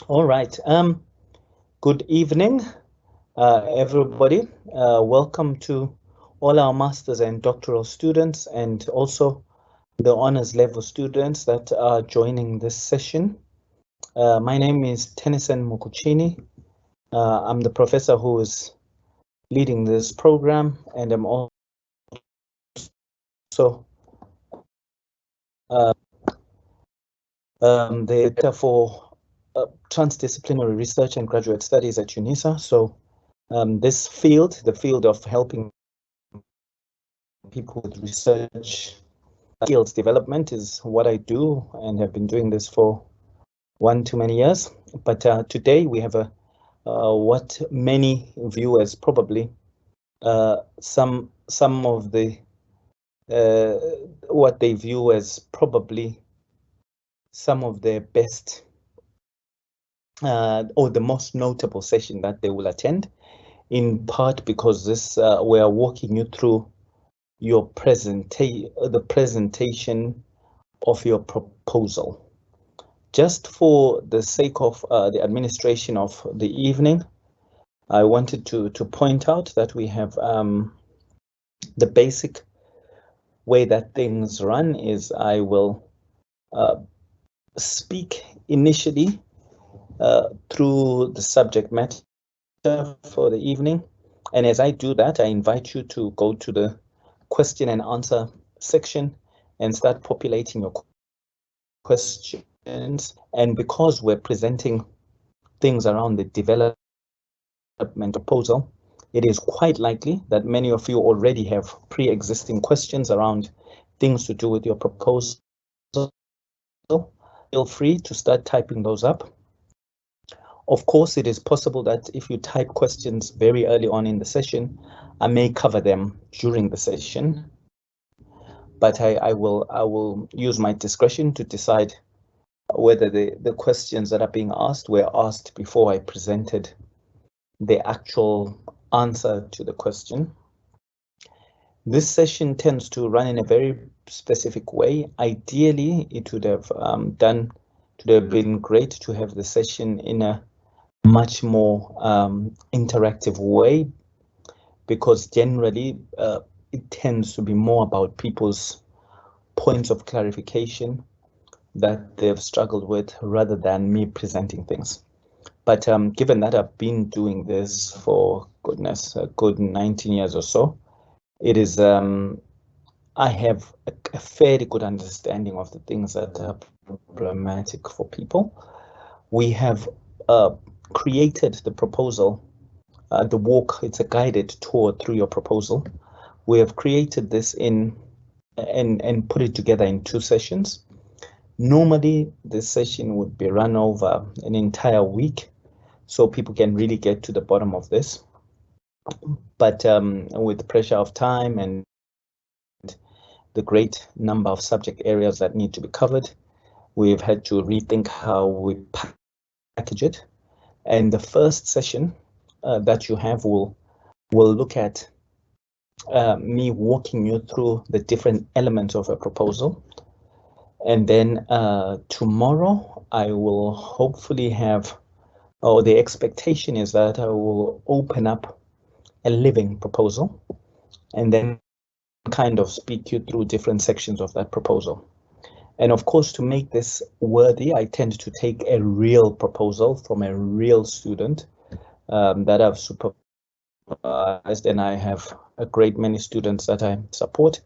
All right. Good evening, everybody. Welcome to all our masters and doctoral students, and also the honors level students that are joining this session. My name is Tennyson Mukuchini. I'm the professor who is leading this program, and I'm also the director for transdisciplinary research and graduate studies at UNISA. So this field, the field of helping people with research skills development, is what I do, and have been doing this for one too many years. But today we have a what many view as probably some of the what they view as probably some of their best or the most notable session that they will attend, in part because this we are walking you through your the presentation of your proposal. Just for the sake of the administration of the evening, I wanted to point out that we have the basic way that things run is I will speak initially through the subject matter for the evening. And as I do that, I invite you to go to the question and answer section and start populating your questions. And because we're presenting things around the development proposal, it is quite likely that many of you already have pre-existing questions around things to do with your proposal. Feel free to start typing those up. Of course, it is possible that if you type questions very early on in the session, I may cover them during the session, but I will use my discretion to decide whether the questions that are being asked were asked before I presented the actual answer to the question. This session tends to run in a very specific way. Ideally, it would have been great to have the session in a much more interactive way, because generally it tends to be more about people's points of clarification that they've struggled with rather than me presenting things. But given that I've been doing this for goodness, a good 19 years or so, it is I have a fairly good understanding of the things that are problematic for people. We have created the proposal, the walk. It's a guided tour through your proposal. We have created this and put it together in 2 sessions. Normally, this session would be run over an entire week, so people can really get to the bottom of this. But with the pressure of time and the great number of subject areas that need to be covered, we've had to rethink how we package it. And the first session that you have will look at me walking you through the different elements of a proposal. And then tomorrow I will hopefully have, or the expectation is that I will open up a living proposal and then kind of speak you through different sections of that proposal. And of course, to make this worthy, I tend to take a real proposal from a real student that I've supervised, and I have a great many students that I support.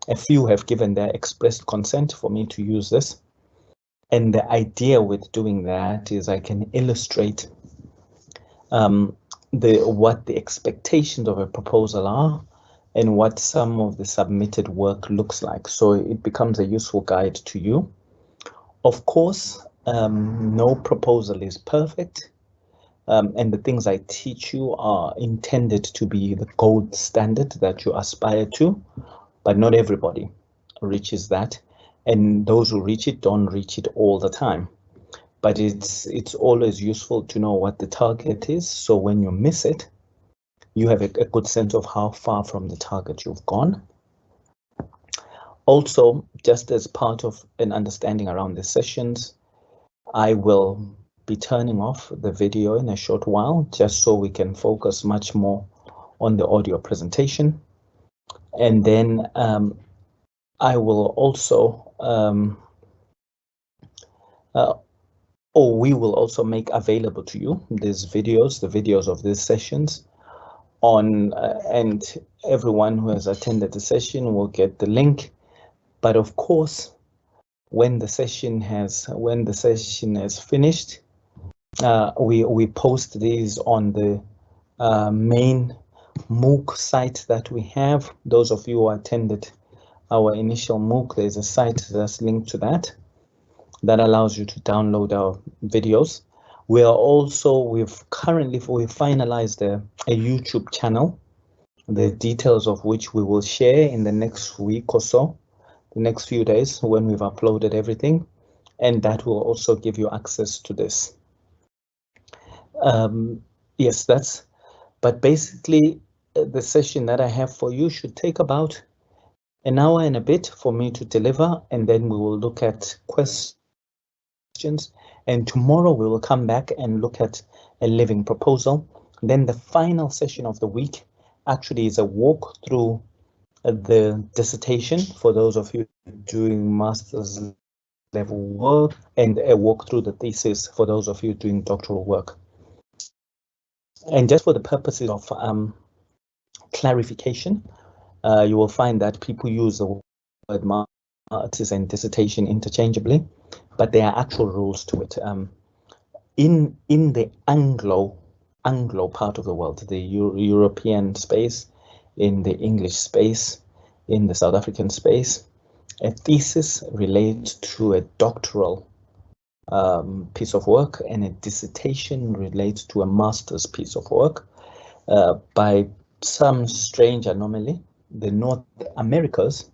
A few have given their expressed consent for me to use this. And the idea with doing that is I can illustrate what the expectations of a proposal are and what some of the submitted work looks like. So it becomes a useful guide to you. Of course, no proposal is perfect. And the things I teach you are intended to be the gold standard that you aspire to, but not everybody reaches that. And those who reach it don't reach it all the time. But it's always useful to know what the target is. So when you miss it, you have a good sense of how far from the target you've gone. Also, just as part of an understanding around the sessions, I will be turning off the video in a short while, just so we can focus much more on the audio presentation. And then I will also, or we will also make available to you these videos, the videos of these sessions on, and everyone who has attended the session will get the link. But of course, when the session has finished, we post these on the main MOOC site that we have. Those of you who attended our initial MOOC, there's a site that's linked to that allows you to download our videos. We've finalized a YouTube channel, the details of which we will share in the next week or so, the next few days when we've uploaded everything, and that will also give you access to this. Yes, but basically the session that I have for you should take about an hour and a bit for me to deliver, and then we will look at questions, and tomorrow we will come back and look at a living proposal. Then the final session of the week actually is a walk through the dissertation for those of you doing master's level work, and a walk through the thesis for those of you doing doctoral work. And just for the purposes of clarification, you will find that people use the word master's and dissertation interchangeably, but there are actual rules to it. In the Anglo part of the world, the European space, in the English space, in the South African space, a thesis relates to a doctoral piece of work, and a dissertation relates to a master's piece of work. By some strange anomaly, the North Americas,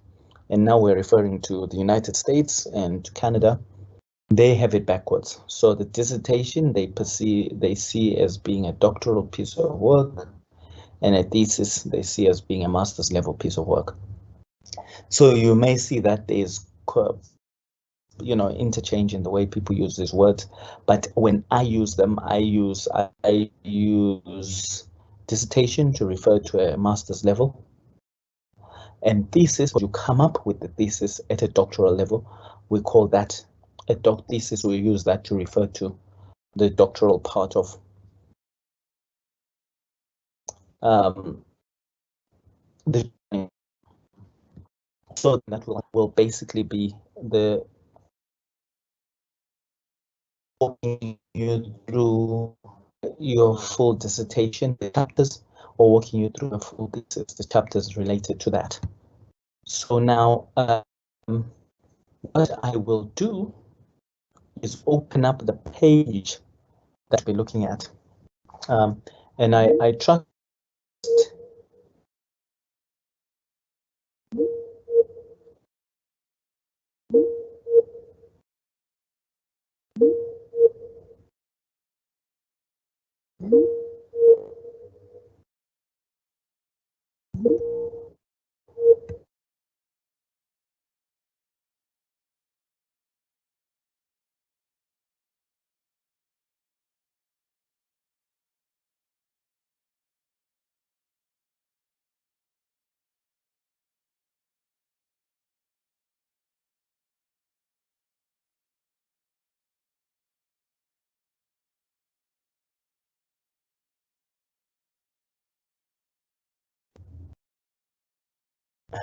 and now we're referring to the United States and Canada, they have it backwards. So the dissertation they see as being a doctoral piece of work, and a thesis they see as being a master's level piece of work. So you may see that there's interchange in the way people use these words, but when I use them, I use dissertation to refer to a master's level, and thesis, you come up with the thesis at a doctoral level, we call that a thesis. We use that to refer to the doctoral part of the. So that will basically be the walking you through your full dissertation, the chapters, or walking you through a full thesis, the chapters related to that. So now, what I will do is open up the page that we're looking at, and I trust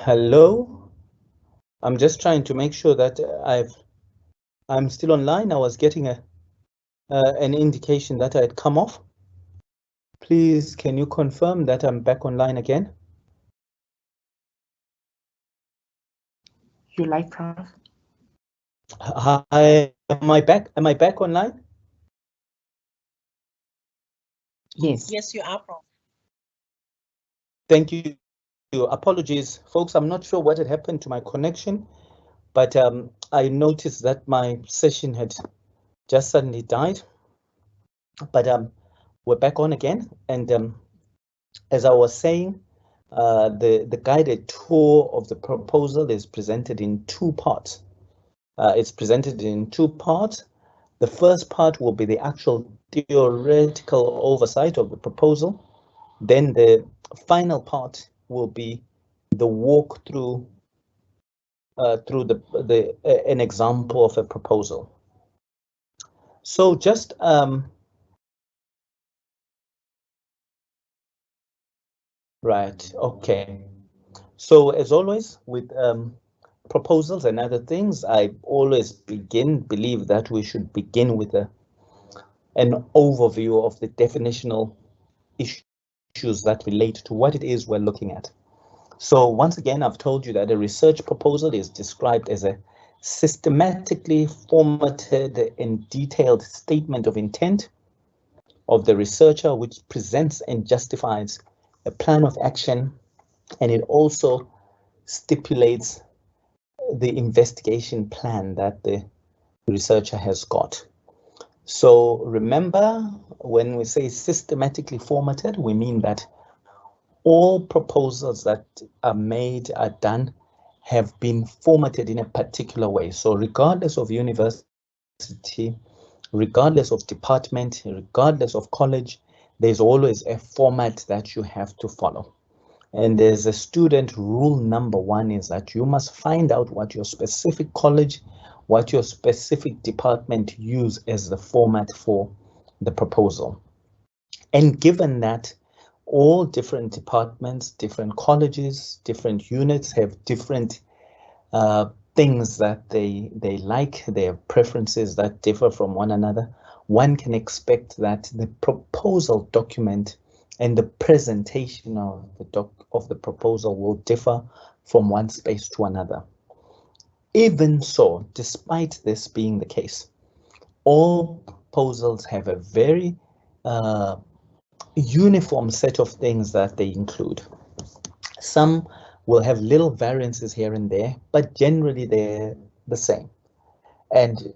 hello. I'm just trying to make sure that I'm still online. I was getting an indication that I had come off. Please, can you confirm that I'm back online again? You like, Prof? Hi, am I back? Am I back online? Yes. Yes, you are, Prof. Thank you. Apologies, folks. I'm not sure what had happened to my connection, but I noticed that my session had just suddenly died. But we're back on again, and as I was saying, the guided tour of the proposal is presented in two parts. It's presented in two parts. The first part will be the actual theoretical oversight of the proposal. Then the final part will be the walkthrough through an example of a proposal. So just right, okay. So as always with proposals and other things, I always believe that we should begin with an overview of the definitional issues that relate to what it is we're looking at. So once again, I've told you that a research proposal is described as a systematically formatted and detailed statement of intent of the researcher, which presents and justifies a plan of action, and it also stipulates the investigation plan that the researcher has got. So remember, when we say systematically formatted, we mean that all proposals that are made, are done, have been formatted in a particular way. So regardless of university, regardless of department, regardless of college, there's always a format that you have to follow. And as a student, rule number one is that you must find out what your specific college, what your specific department use as the format for the proposal. And given that all different departments, different colleges, different units have different things that they like, they have preferences that differ from one another, one can expect that the proposal document and the presentation of the proposal will differ from one space to another. Even so, despite this being the case, all proposals have a very uniform set of things that they include. Some will have little variances here and there, but generally they're the same. And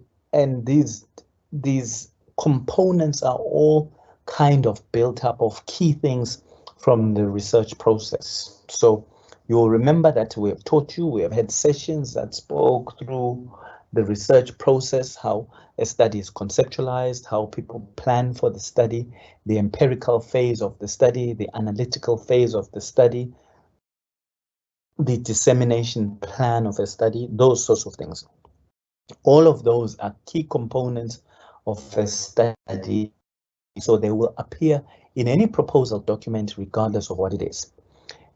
these components are all kind of built up of key things from the research process. So you'll remember that we have taught you, we have had sessions that spoke through the research process, how a study is conceptualized, how people plan for the study, the empirical phase of the study, the analytical phase of the study, the dissemination plan of a study, those sorts of things. All of those are key components of a study, so they will appear in any proposal document regardless of what it is.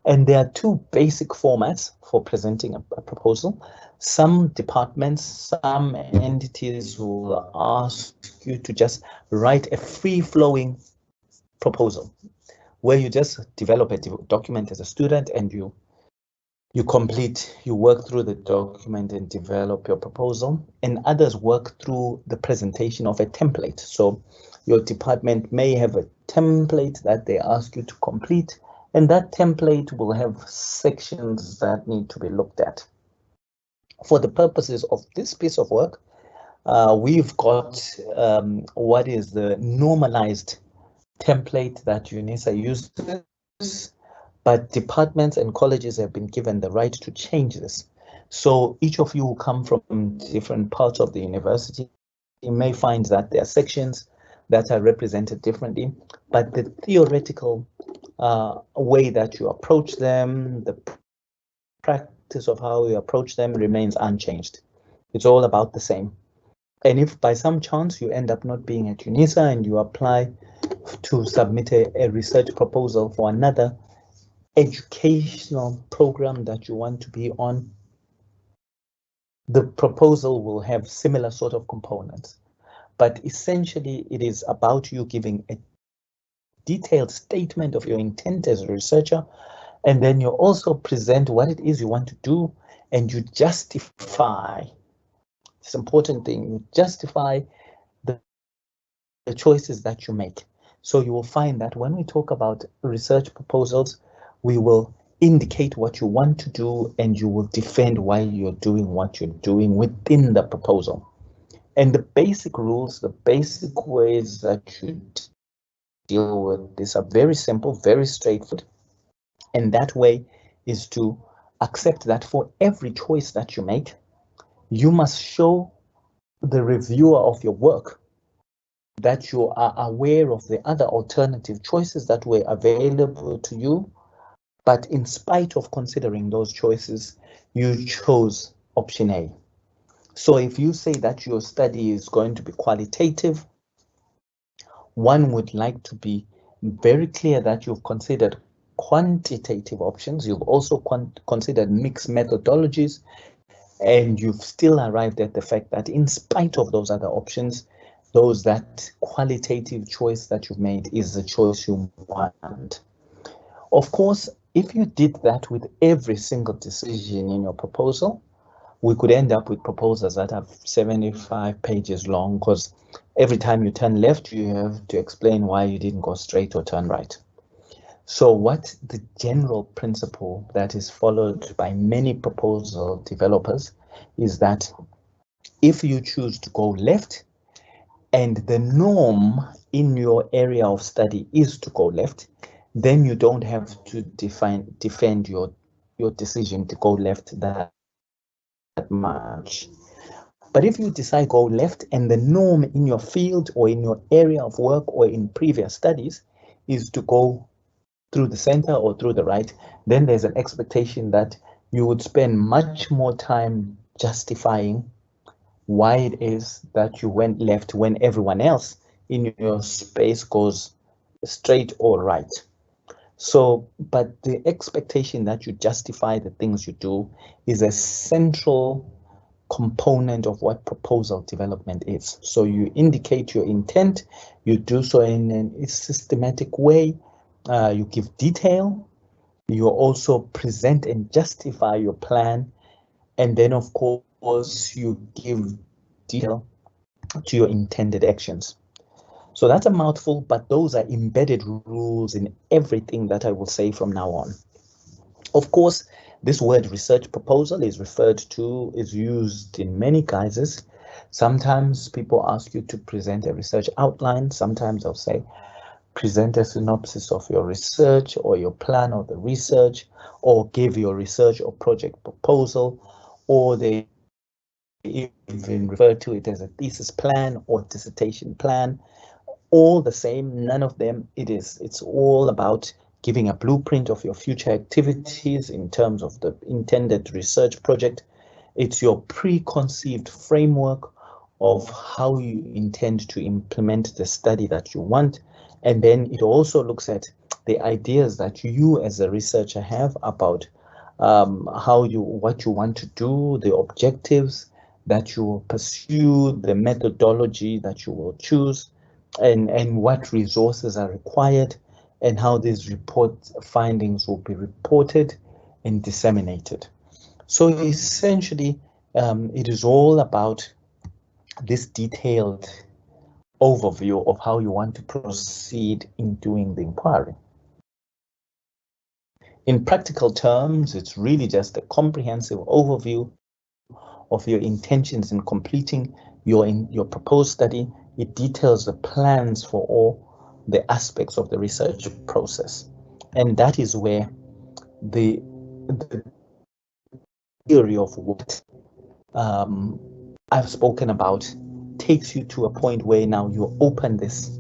And there are two basic formats for presenting a proposal. Some departments, some entities will ask you to just write a free-flowing proposal where you just develop a document as a student and you work through the document and develop your proposal, and others work through the presentation of a template. So your department may have a template that they ask you to complete, and that template will have sections that need to be looked at. For the purposes of this piece of work, we've got what is the normalized template that UNISA uses, but departments and colleges have been given the right to change this. So each of you who come from different parts of the university, you may find that there are sections that are represented differently, but the theoretical way that you approach them, the practice of how you approach them remains unchanged. It's all about the same. And if by some chance you end up not being at UNISA and you apply to submit a research proposal for another educational program that you want to be on, the proposal will have similar sort of components. But essentially, it is about you giving a detailed statement of your intent as a researcher, and then you also present what it is you want to do, and you justify, it's an important thing, you justify the choices that you make. So you will find that when we talk about research proposals, we will indicate what you want to do and you will defend why you're doing what you're doing within the proposal. And the basic rules, the basic ways that you deal with this are very simple, very straightforward. And that way is to accept that for every choice that you make, you must show the reviewer of your work, that you are aware of the other alternative choices that were available to you, but in spite of considering those choices, you chose option A. So if you say that your study is going to be qualitative, one would like to be very clear that you've considered quantitative options, you've also considered mixed methodologies, and you've still arrived at the fact that in spite of those other options, that qualitative choice that you've made is the choice you want. Of course, if you did that with every single decision in your proposal, we could end up with proposals that are 75 pages long, because every time you turn left, you have to explain why you didn't go straight or turn right. So what the general principle that is followed by many proposal developers is that if you choose to go left, and the norm in your area of study is to go left, then you don't have to defend your decision to go left that much. But if you decide go left and the norm in your field or in your area of work or in previous studies is to go through the center or through the right, then there's an expectation that you would spend much more time justifying why it is that you went left when everyone else in your space goes straight or right. So, but the expectation that you justify the things you do is a central component of what proposal development is. So you indicate your intent, you do so in a systematic way, you give detail, you also present and justify your plan, and then of course you give detail to your intended actions. So that's a mouthful, but those are embedded rules in everything that I will say from now on. Of course, this word research proposal is used in many guises. Sometimes people ask you to present a research outline. Sometimes they'll say, present a synopsis of your research or your plan of the research, or give your research or project proposal, or they even refer to it as a thesis plan or dissertation plan. All the same, none of them, it's all about giving a blueprint of your future activities in terms of the intended research project. It's your preconceived framework of how you intend to implement the study that you want. And then it also looks at the ideas that you as a researcher have about what you want to do, the objectives that you will pursue, the methodology that you will choose, and what resources are required, and how these findings will be reported and disseminated. So essentially, it is all about this detailed overview of how you want to proceed in doing the inquiry. In practical terms, it's really just a comprehensive overview of your intentions in completing your proposed study. It details the plans for all the aspects of the research process. And that is where the theory of what I've spoken about takes you to a point where now you open this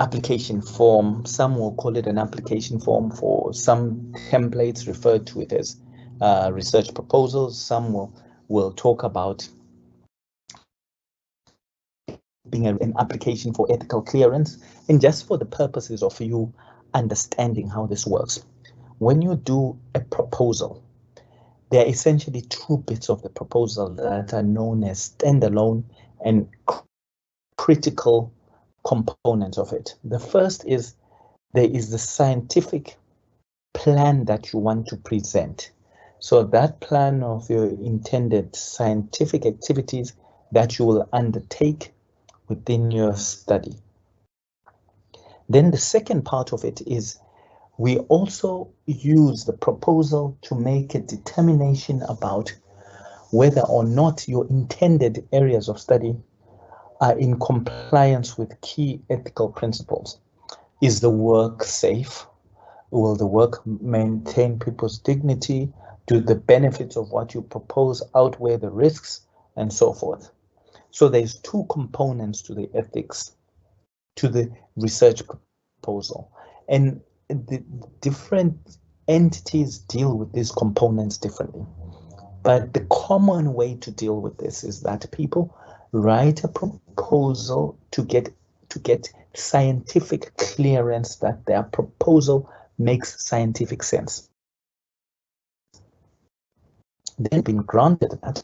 application form. Some will call it an application form. For some templates refer to it as research proposals. Some will talk about being an application for ethical clearance, and just for the purposes of you understanding how this works. When you do a proposal, there are essentially two bits of the proposal that are known as standalone and critical components of it. The first is there is the scientific plan that you want to present. So that plan of your intended scientific activities that you will undertake within your study. Then the second part of it is we also use the proposal to make a determination about whether or not your intended areas of study are in compliance with key ethical principles. Is the work safe? Will the work maintain people's dignity? Do the benefits of what you propose outweigh the risks? And so forth. So there's two components to the ethics, to the research proposal, and the different entities deal with these components differently. But the common way to deal with this is that people write a proposal to get scientific clearance that their proposal makes scientific sense. Then, being granted that,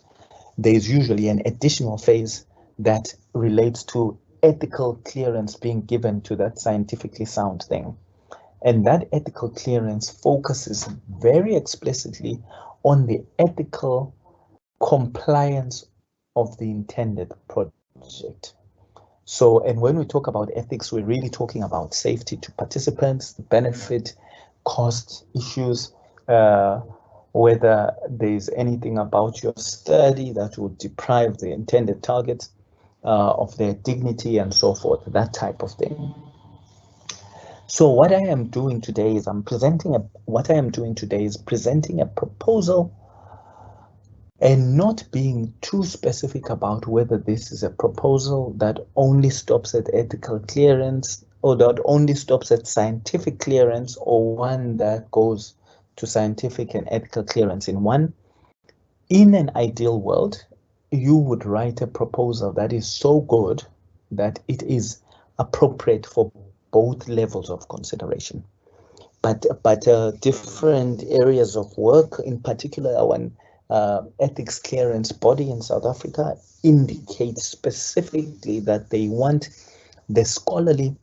there is usually an additional phase that relates to ethical clearance being given to that scientifically sound thing. And that ethical clearance focuses very explicitly on the ethical compliance of the intended project. So, and when we talk about ethics, we're really talking about safety to participants, benefit, cost issues, whether there's anything about your study that would deprive the intended targets of their dignity and so forth, that type of thing. So what I am doing today is presenting a proposal and not being too specific about whether this is a proposal that only stops at ethical clearance or that only stops at scientific clearance, or one that goes to scientific and ethical clearance in one. In an ideal world, you would write a proposal that is so good that it is appropriate for both levels of consideration. But different areas of work, in particular one ethics clearance body in South Africa, indicates specifically that they want the scholarly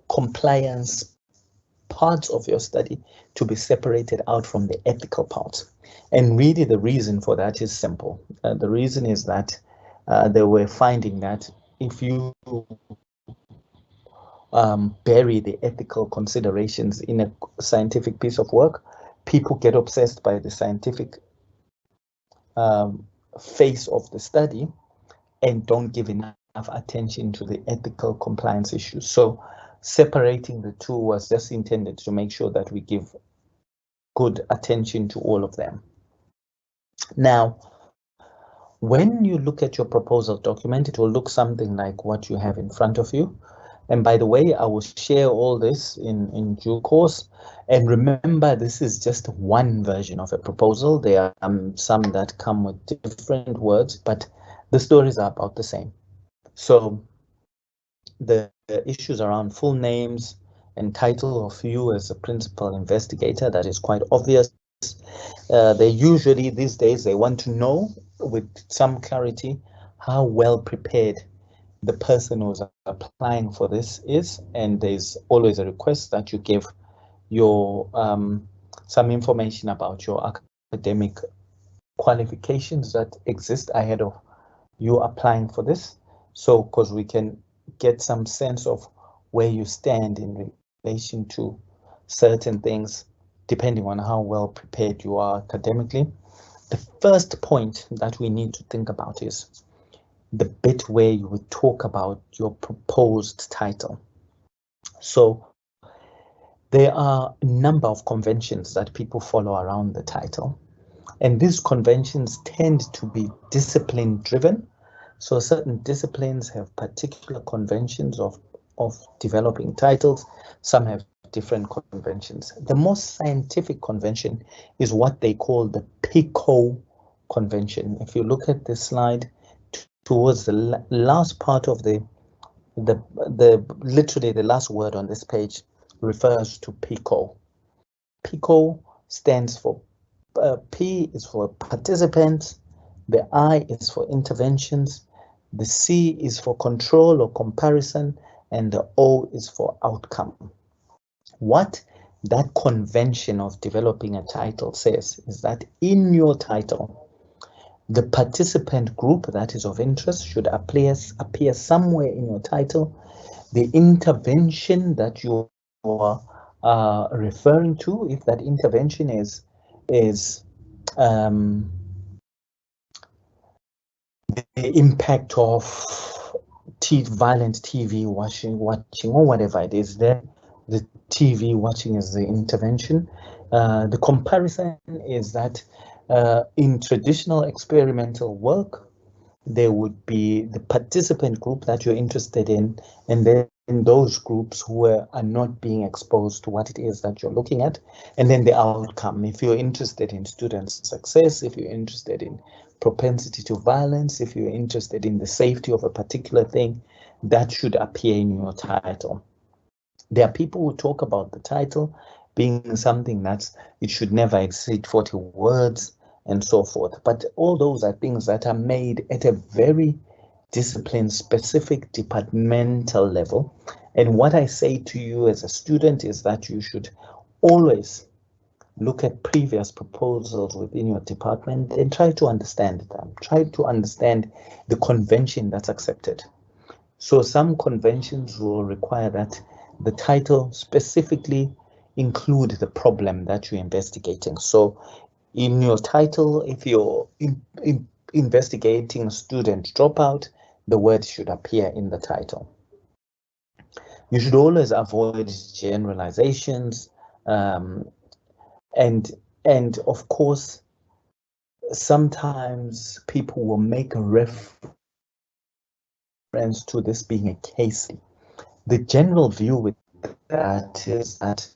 compliance parts of your study to be separated out from the ethical parts. And really the reason for that is simple. The reason is that they were finding that if you bury the ethical considerations in a scientific piece of work, people get obsessed by the scientific face of the study and don't give enough attention to the ethical compliance issues. So separating the two was just intended to make sure that we give good attention to all of them. Now, when you look at your proposal document, it will look something like what you have in front of you. And by the way, I will share all this in due course. And remember, this is just one version of a proposal. There are some that come with different words, but the stories are about the same. So the issues around full names and title of you as a principal investigator, that is quite obvious. They usually these days, they want to know with some clarity how well prepared the person who's applying for this is, and there's always a request that you give your some information about your academic qualifications that exist ahead of you applying for this. So, because we can get some sense of where you stand in relation to certain things, depending on how well prepared you are academically. The first point that we need to think about is the bit where you would talk about your proposed title. So there are a number of conventions that people follow around the title, and these conventions tend to be discipline driven. So certain disciplines have particular conventions of developing titles. Some have different conventions. The most scientific convention is what they call the PICO convention. If you look at this slide, towards the last part of literally the last word on this page refers to PICO. PICO stands for P is for participants, the I is for interventions, the C is for control or comparison, and the O is for outcome. What that convention of developing a title says is that in your title, the participant group that is of interest should appear somewhere in your title. The intervention that you are referring to, if that intervention is the impact of violent TV watching or whatever it is, then the TV watching is the intervention. The comparison is that in traditional experimental work, there would be the participant group that you're interested in, and then those groups who are not being exposed to what it is that you're looking at, and then the outcome. If you're interested in student success, if you're interested in propensity to violence, if you're interested in the safety of a particular thing, that should appear in your title. There are people who talk about the title being something that's, it should never exceed 40 words and so forth. But all those are things that are made at a very discipline specific departmental level. And what I say to you as a student is that you should always look at previous proposals within your department and try to understand them. Try to understand the convention that's accepted. So some conventions will require that the title specifically include the problem that you're investigating. So in your title, if you're investigating student dropout, the word should appear in the title. You should always avoid generalizations, and of course, sometimes people will make a reference to this being a case. The general view with that is that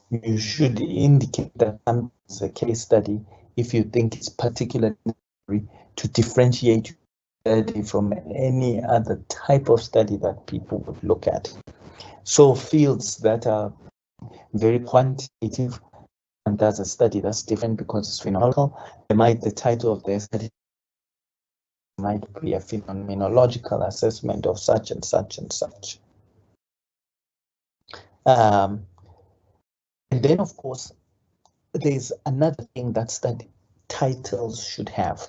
you should indicate that something is a case study if you think it's particularly necessary to differentiate study from any other type of study that people would look at. So fields that are very quantitative and does a study that's different because it's phenomenological, the title of their study might be a phenomenological assessment of such and such and such. And then, of course, there's another thing that study titles should have.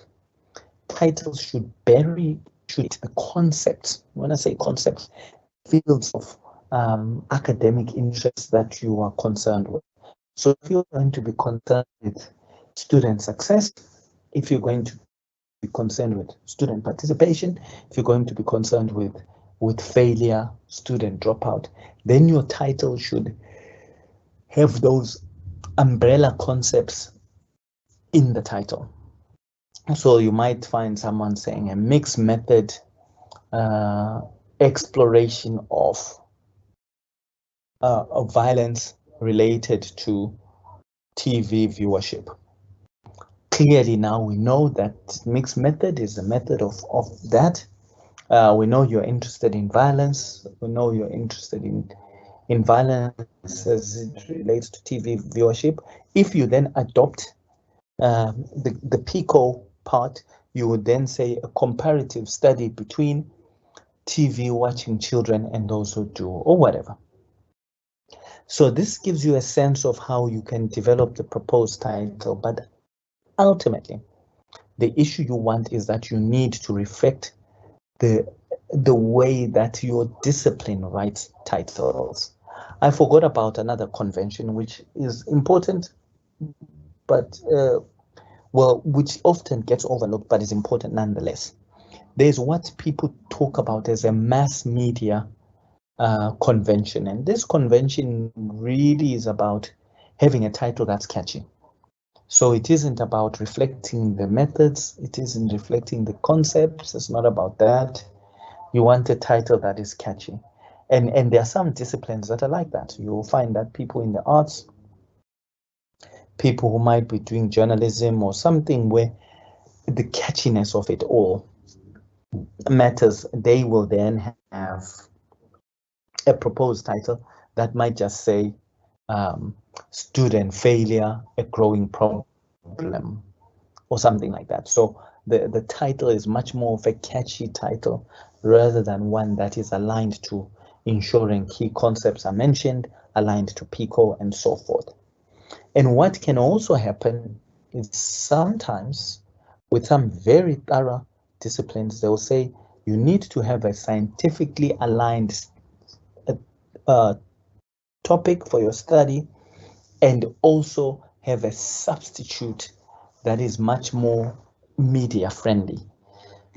Titles should bury the concepts. When I say concepts, fields of academic interests that you are concerned with. So if you're going to be concerned with student success, if you're going to be concerned with student participation, if you're going to be concerned with failure, student dropout, then your title should have those umbrella concepts in the title. So you might find someone saying a mixed method exploration of violence related to TV viewership. Clearly now we know that mixed method is a method of that. We know you're interested in violence. We know you're interested in violence as it relates to TV viewership. If you then adopt the PICO part, you would then say a comparative study between TV watching children and those who do, or whatever. So this gives you a sense of how you can develop the proposed title, but ultimately, the issue you want is that you need to reflect the way that your discipline writes titles. I forgot about another convention which is important, but which often gets overlooked, but is important nonetheless. There's what people talk about as a mass media convention, and this convention really is about having a title that's catchy. So it isn't about reflecting the methods, it isn't reflecting the concepts, it's not about that. You want a title that is catchy. And there are some disciplines that are like that. You'll find that people in the arts, people who might be doing journalism or something where the catchiness of it all matters, they will then have a proposed title that might just say student failure, a growing problem, or something like that. So the title is much more of a catchy title rather than one that is aligned to ensuring key concepts are mentioned, aligned to PICO and so forth. And what can also happen is sometimes with some very thorough disciplines, they'll say you need to have a scientifically aligned topic for your study and also have a substitute that is much more media friendly.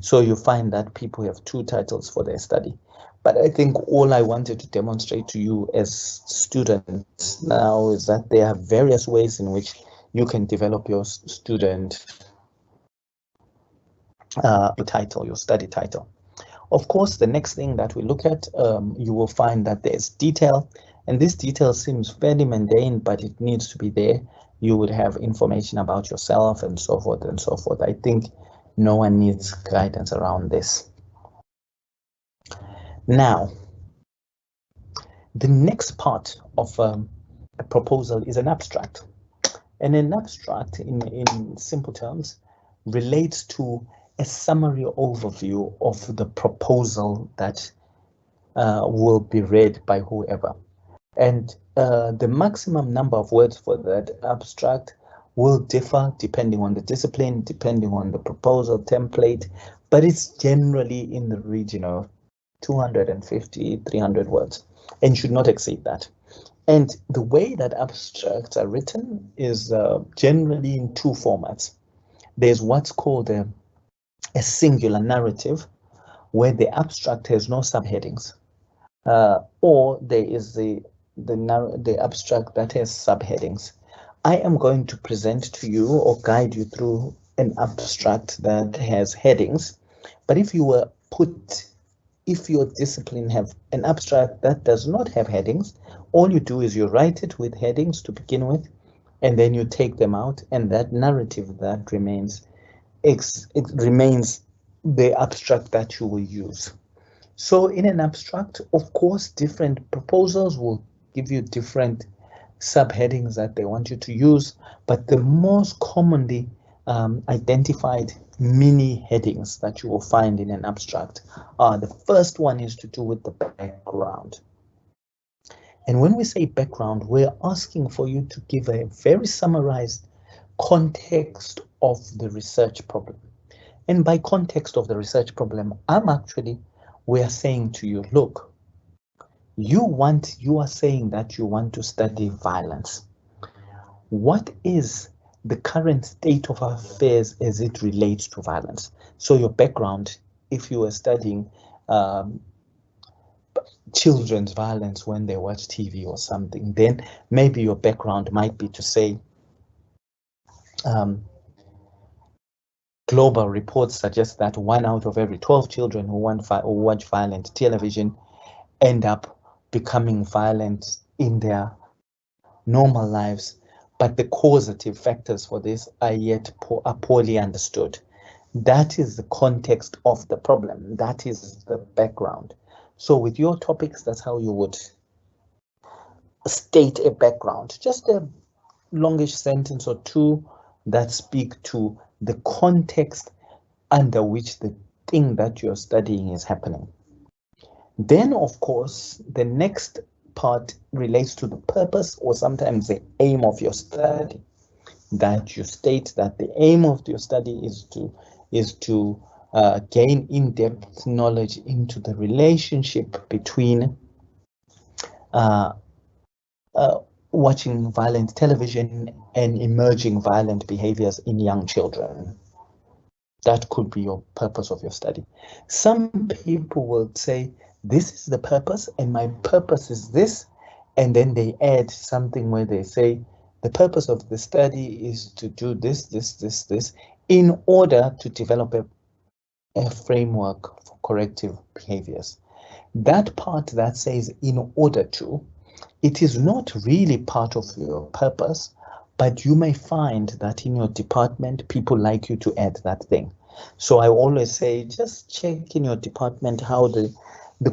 So you find that people have two titles for their study. But I think all I wanted to demonstrate to you as students now is that there are various ways in which you can develop your student title, your study title. Of course, the next thing that we look at, you will find that there's detail, and this detail seems fairly mundane, but it needs to be there. You would have information about yourself and so forth and so forth. I think no one needs guidance around this. Now, the next part of a proposal is an abstract. And an abstract, in simple terms, relates to a summary overview of the proposal that will be read by whoever. And the maximum number of words for that abstract will differ depending on the discipline, depending on the proposal template, but it's generally in the region of 250, 300 words, and should not exceed that. And the way that abstracts are written is generally in two formats. There's what's called a singular narrative, where the abstract has no subheadings, or there is the abstract that has subheadings. I am going to present to you or guide you through an abstract that has headings, but if your discipline have an abstract that does not have headings, all you do is you write it with headings to begin with, and then you take them out, and that narrative that remains, it remains the abstract that you will use. So in an abstract, of course, different proposals will give you different subheadings that they want you to use, but the most commonly identified mini headings that you will find in an abstract are, the first one is to do with the background. And when we say background, we're asking for you to give a very summarized context of the research problem. And by context of the research problem, we are saying to you, look, you are saying that you want to study violence. What is the current state of affairs as it relates to violence? So your background, if you were studying children's violence when they watch TV or something, then maybe your background might be to say, global reports suggest that 1 out of every 12 children who watch violent television end up becoming violent in their normal lives, but the causative factors for this are poorly understood. That is the context of the problem. That is the background. So with your topics, that's how you would state a background. Just a longish sentence or two that speak to the context under which the thing that you're studying is happening. Then, of course, the next part relates to the purpose or sometimes the aim of your study. That you state that the aim of your study is to gain in-depth knowledge into the relationship between watching violent television and emerging violent behaviors in young children. That could be your purpose of your study. Some people will say, this is the purpose, and my purpose is this, and then they add something where they say, the purpose of the study is to do this, in order to develop a framework for corrective behaviors. That part that says in order to, it is not really part of your purpose, but you may find that in your department, people like you to add that thing. So I always say, just check in your department how the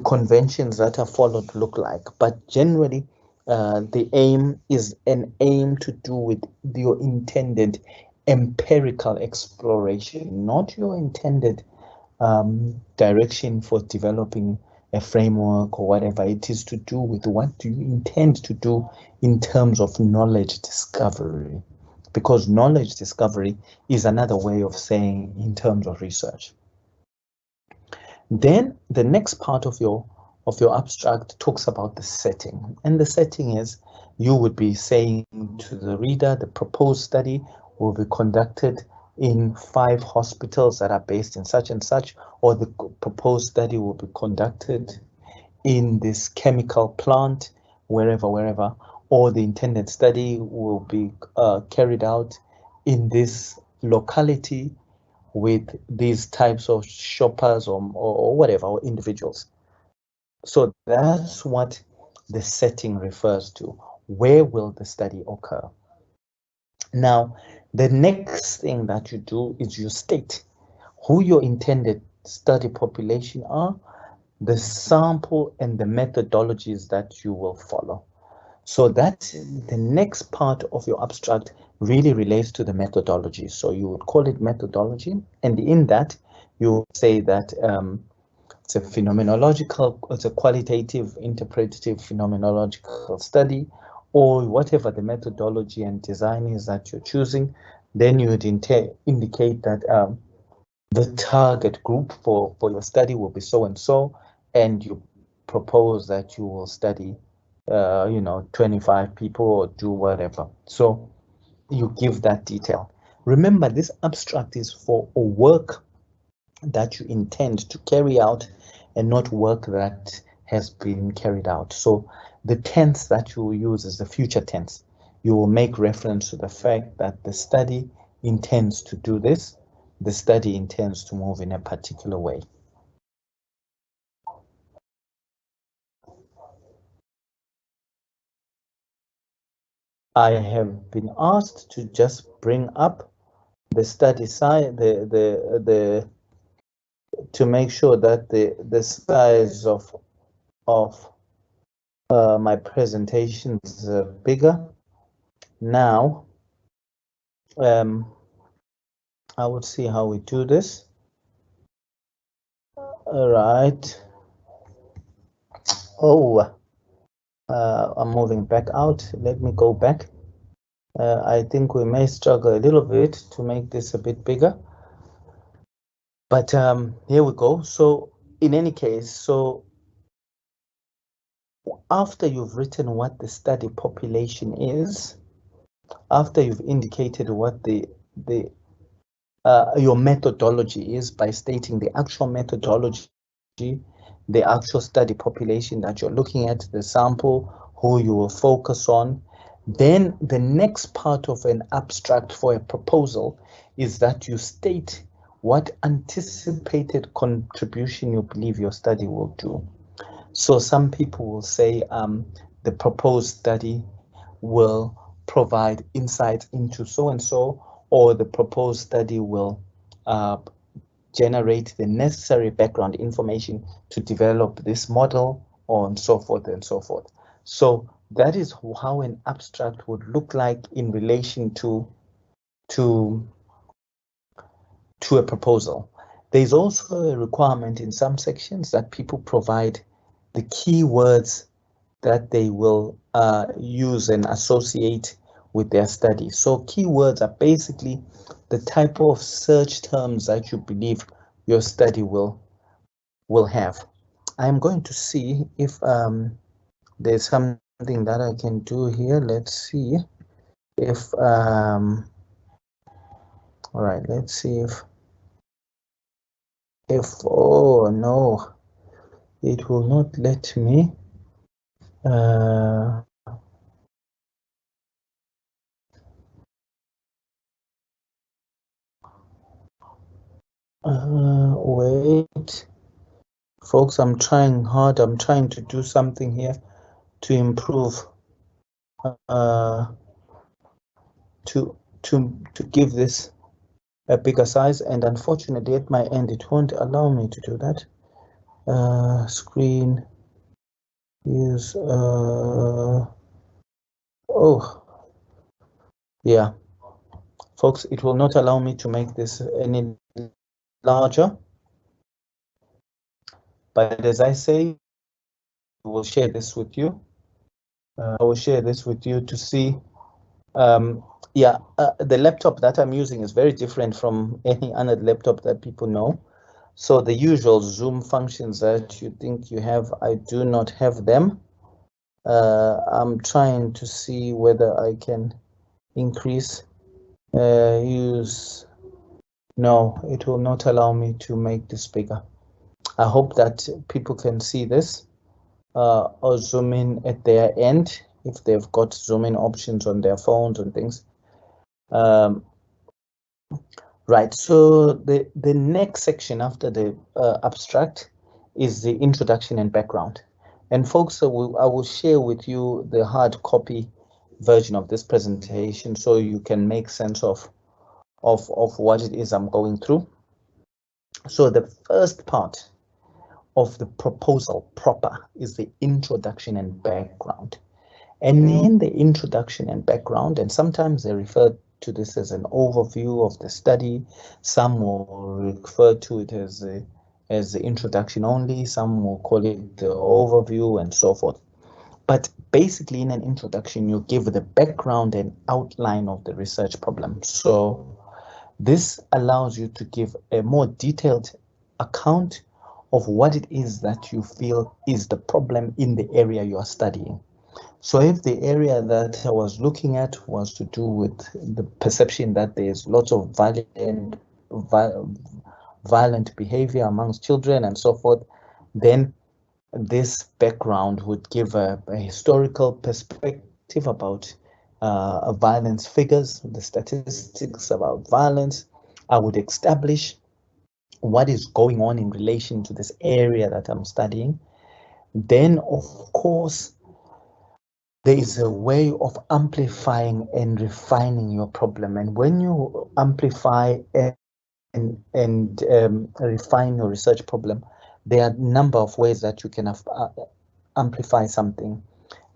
conventions that are followed look like. But generally, the aim is an aim to do with your intended empirical exploration, not your intended direction for developing a framework or whatever. It is to do with what do you intend to do in terms of knowledge discovery, because knowledge discovery is another way of saying in terms of research. Then the next part of your abstract talks about the setting, and the setting is you would be saying to the reader, the proposed study will be conducted in 5 hospitals that are based in such and such, or the proposed study will be conducted in this chemical plant, wherever, or the intended study will be carried out in this locality, with these types of shoppers or whatever, or individuals. So that's what the setting refers to. Where will the study occur? Now, the next thing that you do is you state who your intended study population are, the sample, and the methodologies that you will follow. So that the next part of your abstract really relates to the methodology. So you would call it methodology, and in that you would say that it's a phenomenological, it's a qualitative, interpretative, phenomenological study, or whatever the methodology and design is that you're choosing. Then you would indicate that the target group for your study will be so and so, and you propose that you will study 25 people or do whatever. So you give that detail. Remember, this abstract is for a work that you intend to carry out and not work that has been carried out. So the tense that you will use is the future tense. You will make reference to the fact that the study intends to do this. The study intends to move in a particular way. I have been asked to just bring up the study size, to make sure that the size of my presentation is bigger. Now, I would see how we do this. All right. Oh, I'm moving back out. Let me go back. I think we may struggle a little bit to make this a bit bigger. But here we go. So in any case, so after you've written what the study population is, after you've indicated what your methodology is by stating the actual methodology, the actual study population that you're looking at, the sample, who you will focus on, then the next part of an abstract for a proposal is that you state what anticipated contribution you believe your study will do. So some people will say the proposed study will provide insights into so-and-so, or the proposed study will generate the necessary background information to develop this model, and so forth and so forth. So that is how an abstract would look like in relation to a proposal. There's also a requirement in some sections that people provide the keywords that they will use and associate with their study. So keywords are basically the type of search terms that you believe your study will have. I'm going to see if there's something that I can do here. Let's see if all right, let's see if oh no, it will not let me wait, folks, I'm trying hard. I'm trying to do something here to improve, to give this a bigger size, and unfortunately at my end it won't allow me to do that. Screen use oh yeah, folks, it will not allow me to make this any larger, but as I say, I will share this with you. I will share this with you to see. Yeah, the laptop that I'm using is very different from any other laptop that people know. So the usual Zoom functions that you think you have, I do not have them. I'm trying to see whether I can increase, use. No, it will not allow me to make this bigger. I hope that people can see this, or zoom in at their end if they've got zoom in options on their phones and things. Right, so the next section after the abstract is the introduction and background. And folks, I will share with you the hard copy version of this presentation so you can make sense of what it is I'm going through. So the first part of the proposal proper is the introduction and background. And in the introduction and background, and sometimes they refer to this as an overview of the study, some will refer to it as the introduction only, some will call it the overview and so forth. But basically in an introduction, you give the background and outline of the research problem. So this allows you to give a more detailed account of what it is that you feel is the problem in the area you are studying. So if the area that I was looking at was to do with the perception that there's lots of violent behavior amongst children and so forth, then this background would give a historical perspective about violence figures, the statistics about violence. I would establish what is going on in relation to this area that I'm studying. Then, of course, there is a way of amplifying and refining your problem. And when you amplify and refine your research problem, there are a number of ways that you can amplify something.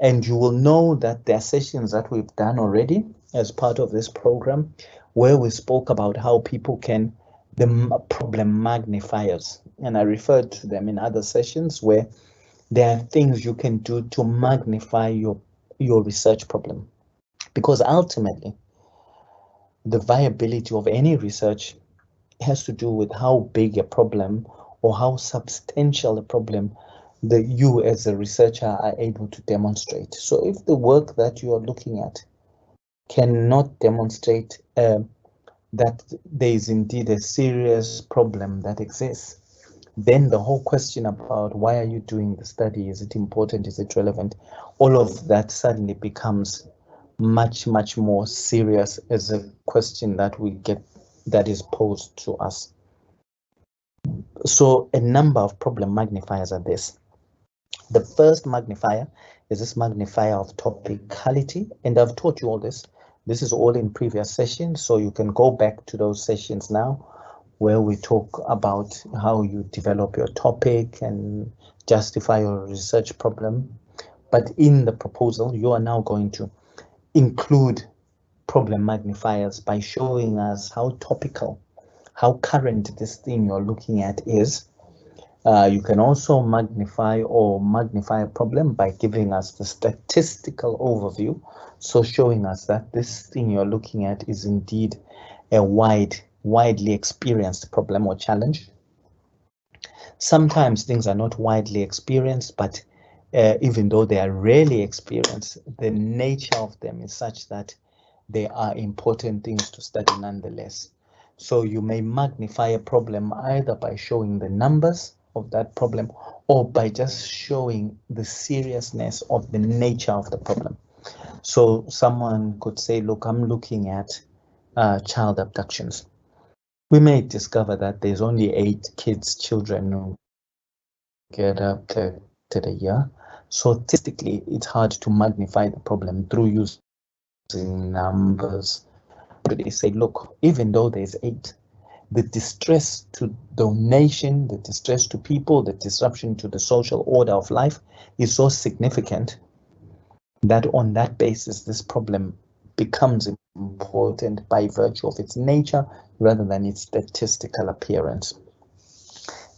And you will know that there are sessions that we've done already as part of this program where we spoke about how people can, the problem magnifiers. And I referred to them in other sessions where there are things you can do to magnify your research problem. Because ultimately, the viability of any research has to do with how big a problem or how substantial a problem that you as a researcher are able to demonstrate. So if the work that you are looking at cannot demonstrate that there is indeed a serious problem that exists, then the whole question about why are you doing the study, is it important, is it relevant, all of that suddenly becomes much more serious as a question that we get that is posed to us. So a number of problem magnifiers are this. The first magnifier is this magnifier of topicality, and I've taught you all this. This is all in previous sessions, so you can go back to those sessions now where we talk about how you develop your topic and justify your research problem. But in the proposal, you are now going to include problem magnifiers by showing us how topical, how current this thing you're looking at is. You can also magnify a problem by giving us the statistical overview, so showing us that this thing you're looking at is indeed a widely experienced problem or challenge. Sometimes things are not widely experienced, but even though they are rarely experienced, the nature of them is such that they are important things to study nonetheless. So you may magnify a problem either by showing the numbers of that problem or by just showing the seriousness of the nature of the problem. So someone could say, look, I'm looking at child abductions. We may discover that there's only 8 children who get abducted a year. So statistically, it's hard to magnify the problem through using numbers. They say, look, even though there's 8, the distress to the nation, the distress to people, the disruption to the social order of life is so significant that on that basis, this problem becomes important by virtue of its nature rather than its statistical appearance.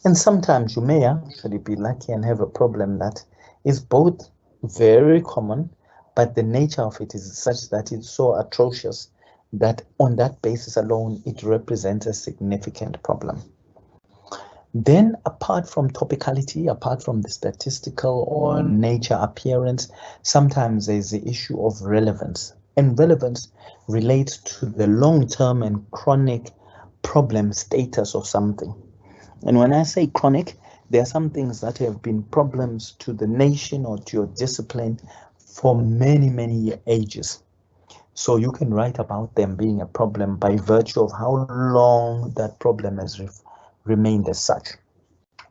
And sometimes you may actually be lucky and have a problem that is both very common, but the nature of it is such that it's so atrocious that on that basis alone, it represents a significant problem. Then, apart from topicality, apart from the statistical or nature appearance, sometimes there's the issue of relevance. And relevance relates to the long-term and chronic problem status of something. And when I say chronic, there are some things that have been problems to the nation or to your discipline for many ages. So you can write about them being a problem by virtue of how long that problem has remained as such.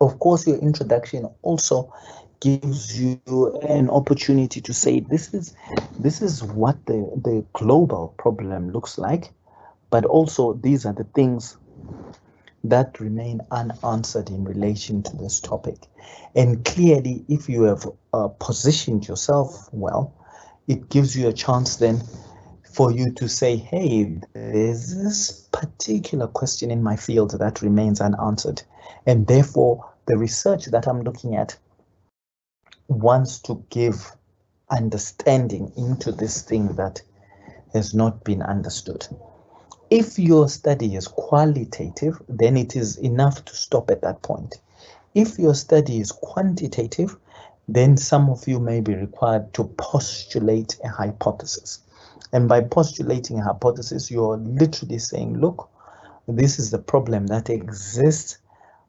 Of course, your introduction also gives you an opportunity to say this is what the global problem looks like, but also these are the things that remain unanswered in relation to this topic. And clearly, if you have positioned yourself well, it gives you a chance then for you to say, hey, there's this particular question in my field that remains unanswered. And therefore, the research that I'm looking at wants to give understanding into this thing that has not been understood. If your study is qualitative, then it is enough to stop at that point. If your study is quantitative, then some of you may be required to postulate a hypothesis. And by postulating a hypothesis, you're literally saying, look, this is the problem that exists.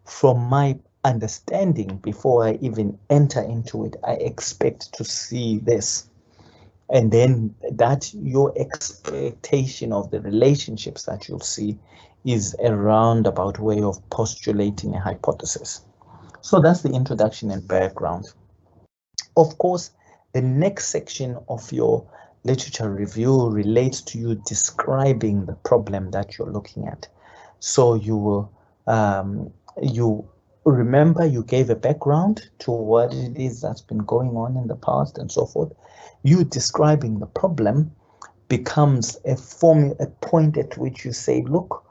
From my understanding, before I even enter into it, I expect to see this. And then that your expectation of the relationships that you'll see is a roundabout way of postulating a hypothesis. So that's the introduction and background. Of course, the next section of your literature review relates to you describing the problem that you're looking at. So you will, you remember you gave a background to what it is that's been going on in the past and so forth. You describing the problem becomes a point at which you say, look,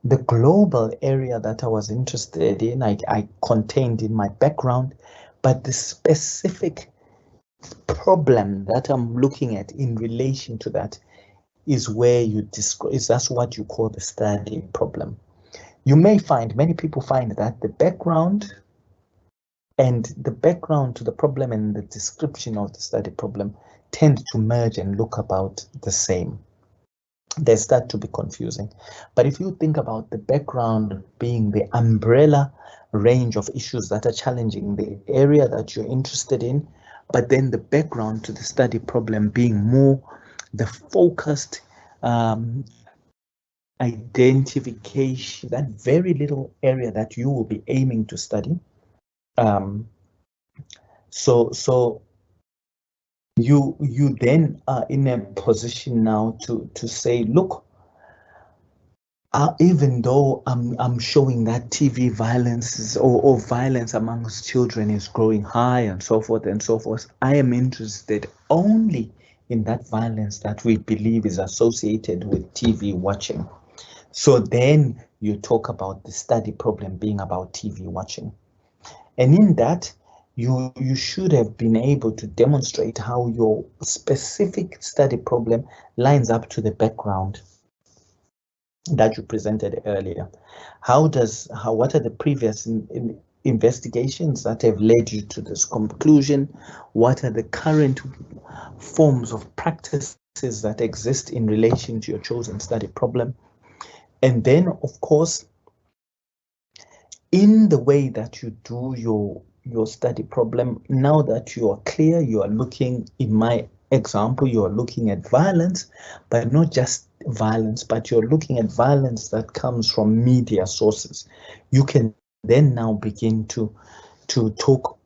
the global area that I was interested in, I contained in my background, but the specific problem that I'm looking at in relation to that is where you describe, that's what you call the study problem. You may find, many people find that the background to the problem and the description of the study problem tend to merge and look about the same. They start to be confusing. But if you think about the background being the umbrella range of issues that are challenging the area that you're interested in, but then the background to the study problem being more the focused identification, that very little area that you will be aiming to study. So you then are in a position now to say, look, even though I'm showing that TV violence or violence amongst children is growing high and so forth, I am interested only in that violence that we believe is associated with TV watching. So then you talk about the study problem being about TV watching. And in that, you should have been able to demonstrate how your specific study problem lines up to the background that you presented earlier. What are the previous investigations that have led you to this conclusion? What are the current forms of practices that exist in relation to your chosen study problem? And then, of course, in the way that you do your study problem, now that you are clear, you are looking, in my example, you are looking at violence, but not just violence, but you're looking at violence that comes from media sources. You can then now begin to talk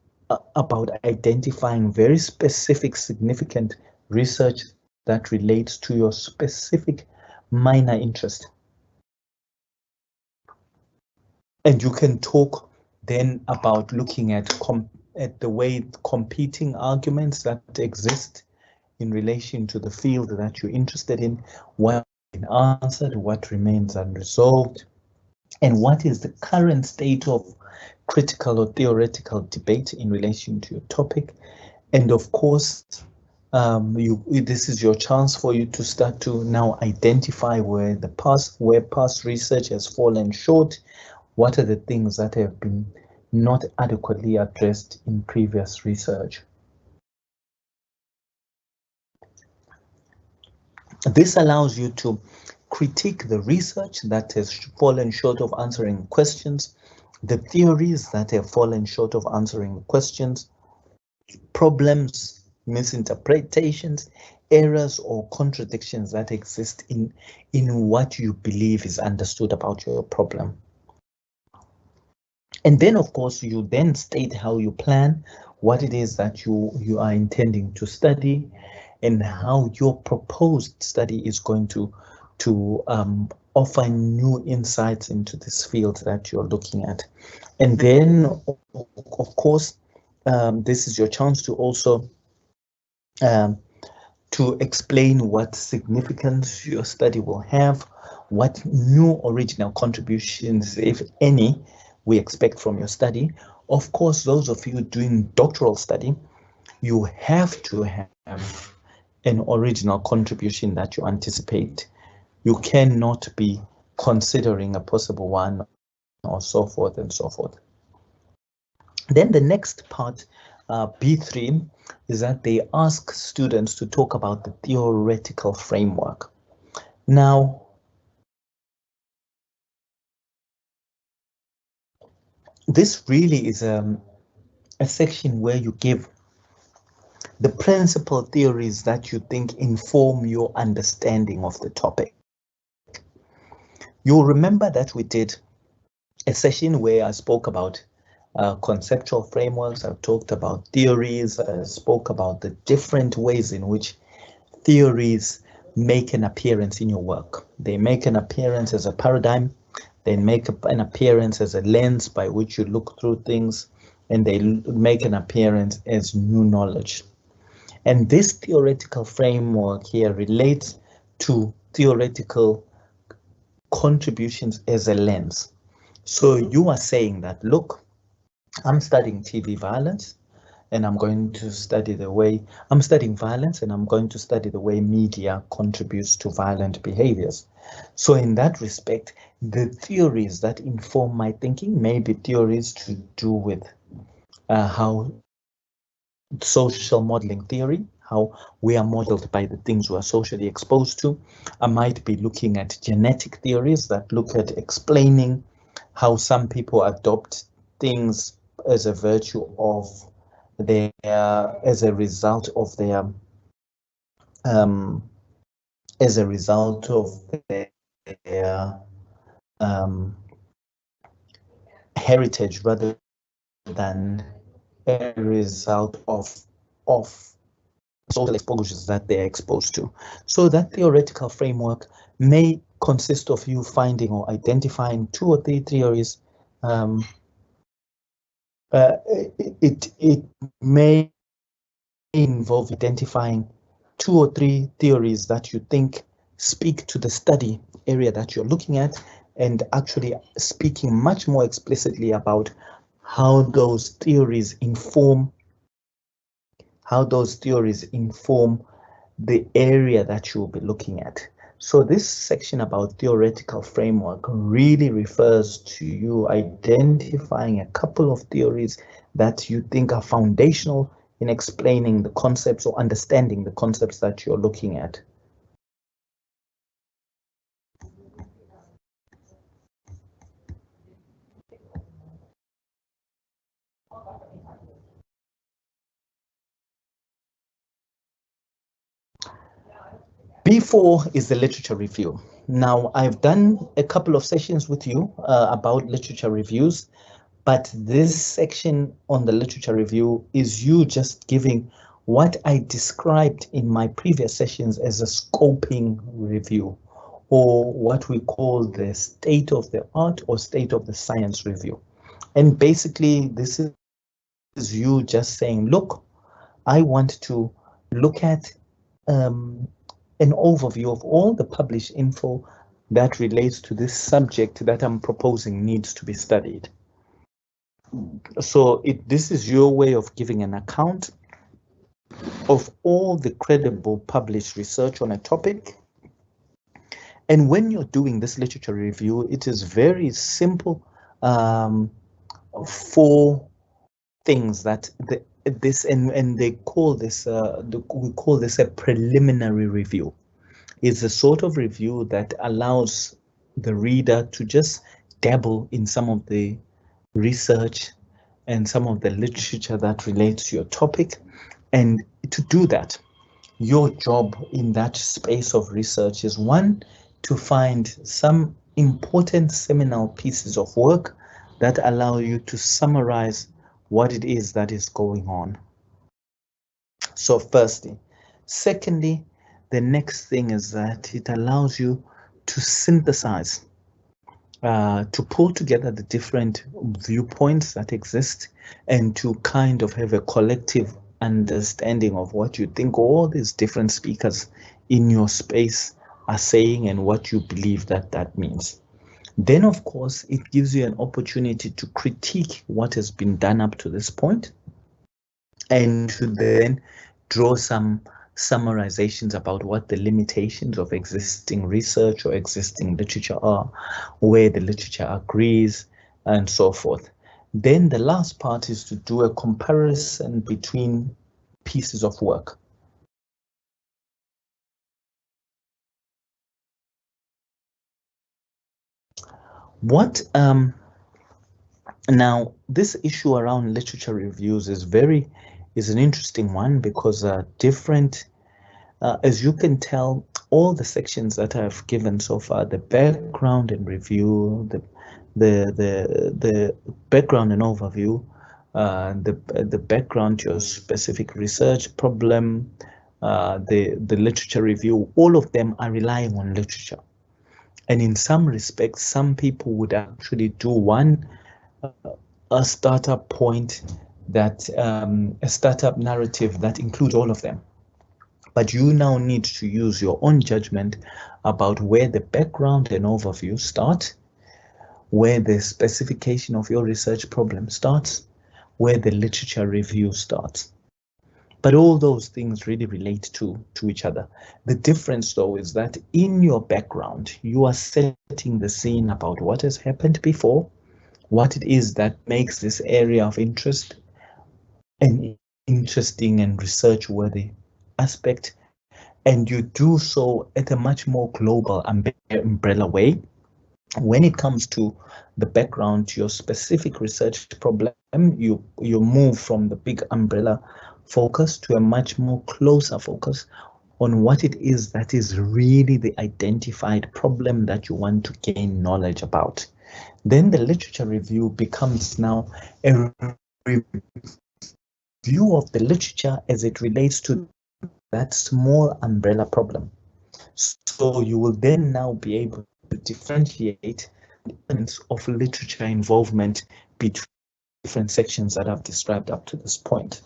about identifying very specific, significant research that relates to your specific minor interest. And you can talk then about looking at the way competing arguments that exist in relation to the field that you're interested in, what has been answered, what remains unresolved, and what is the current state of critical or theoretical debate in relation to your topic. And of course, this is your chance for you to start to now identify where past research has fallen short. What are the things that have been not adequately addressed in previous research? This allows you to critique the research that has fallen short of answering questions, the theories that have fallen short of answering questions, problems, misinterpretations, errors or contradictions that exist in what you believe is understood about your problem. And then, of course, you then state how you plan, what it is that you are intending to study, and how your proposed study is going to offer new insights into this field that you're looking at. And then, of course, this is your chance to also to explain what significance your study will have, what new original contributions, if any, we expect from your study. Of course, those of you doing doctoral study, you have to have an original contribution that you anticipate. You cannot be considering a possible one, or so forth and so forth. Then the next part, B3, is that they ask students to talk about the theoretical framework. Now, this really is a section where you give the principal theories that you think inform your understanding of the topic. You'll remember that we did a session where I spoke about conceptual frameworks. I've talked about theories. I spoke about the different ways in which theories make an appearance in your work. They make an appearance as a paradigm. They make an appearance as a lens by which you look through things, and they make an appearance as new knowledge. And this theoretical framework here relates to theoretical contributions as a lens. So you are saying that, look, I'm studying TV violence, and I'm going to study the way I'm studying violence, and I'm going to study the way media contributes to violent behaviors. So in that respect, the theories that inform my thinking may be theories to do with how social modeling theory, how we are modeled by the things we are socially exposed to. I might be looking at genetic theories that look at explaining how some people adopt things as a virtue of their, as a result of their heritage rather than a result of social exposures that they're exposed to. So that theoretical framework may consist of you finding or identifying 2 or 3 theories. It may involve identifying 2 or 3 theories that you think speak to the study area that you're looking at, and actually speaking much more explicitly about how those theories inform the area that you'll be looking at. So this section about theoretical framework really refers to you identifying a couple of theories that you think are foundational in explaining the concepts or understanding the concepts that you're looking at. B4 is the literature review. Now, I've done a couple of sessions with you about literature reviews, but this section on the literature review is you just giving what I described in my previous sessions as a scoping review, or what we call the state of the art or state of the science review. And basically, this is you just saying, look, I want to look at an overview of all the published info that relates to this subject that I'm proposing needs to be studied. So this is your way of giving an account of all the credible published research on a topic. And when you're doing this literature review, it is very simple. 4 things that they call this we call this a preliminary review. It's a sort of review that allows the reader to just dabble in some of the research and some of the literature that relates to your topic. And to do that, your job in that space of research is, one, to find some important seminal pieces of work that allow you to summarize what it is that is going on. So firstly. Secondly, the next thing is that it allows you to synthesize, to pull together the different viewpoints that exist and to kind of have a collective understanding of what you think all these different speakers in your space are saying and what you believe that that means. Then, of course, it gives you an opportunity to critique what has been done up to this point and to then draw some summarizations about what the limitations of existing research or existing literature are, where the literature agrees, and so forth. Then the last part is to do a comparison between pieces of work. What now, this issue around literature reviews is an interesting one because different, as you can tell, all the sections that I've given so far, the background and review, the background and overview, the background to your specific research problem, the literature review, all of them are relying on literature. And in some respects, some people would actually do one a startup point that a startup narrative that includes all of them. But you now need to use your own judgment about where the background and overview start, where the specification of your research problem starts, where the literature review starts. But all those things really relate to each other. The difference, though, is that in your background, you are setting the scene about what has happened before, what it is that makes this area of interest an interesting and research-worthy aspect, and you do so at a much more global umbrella way. When it comes to the background, your specific research problem, you move from the big umbrella focus to a much more closer focus on what it is that is really the identified problem that you want to gain knowledge about. Then the literature review becomes now a review of the literature as it relates to that small umbrella problem. So you will then now be able to differentiate elements of literature involvement between different sections that I've described up to this point.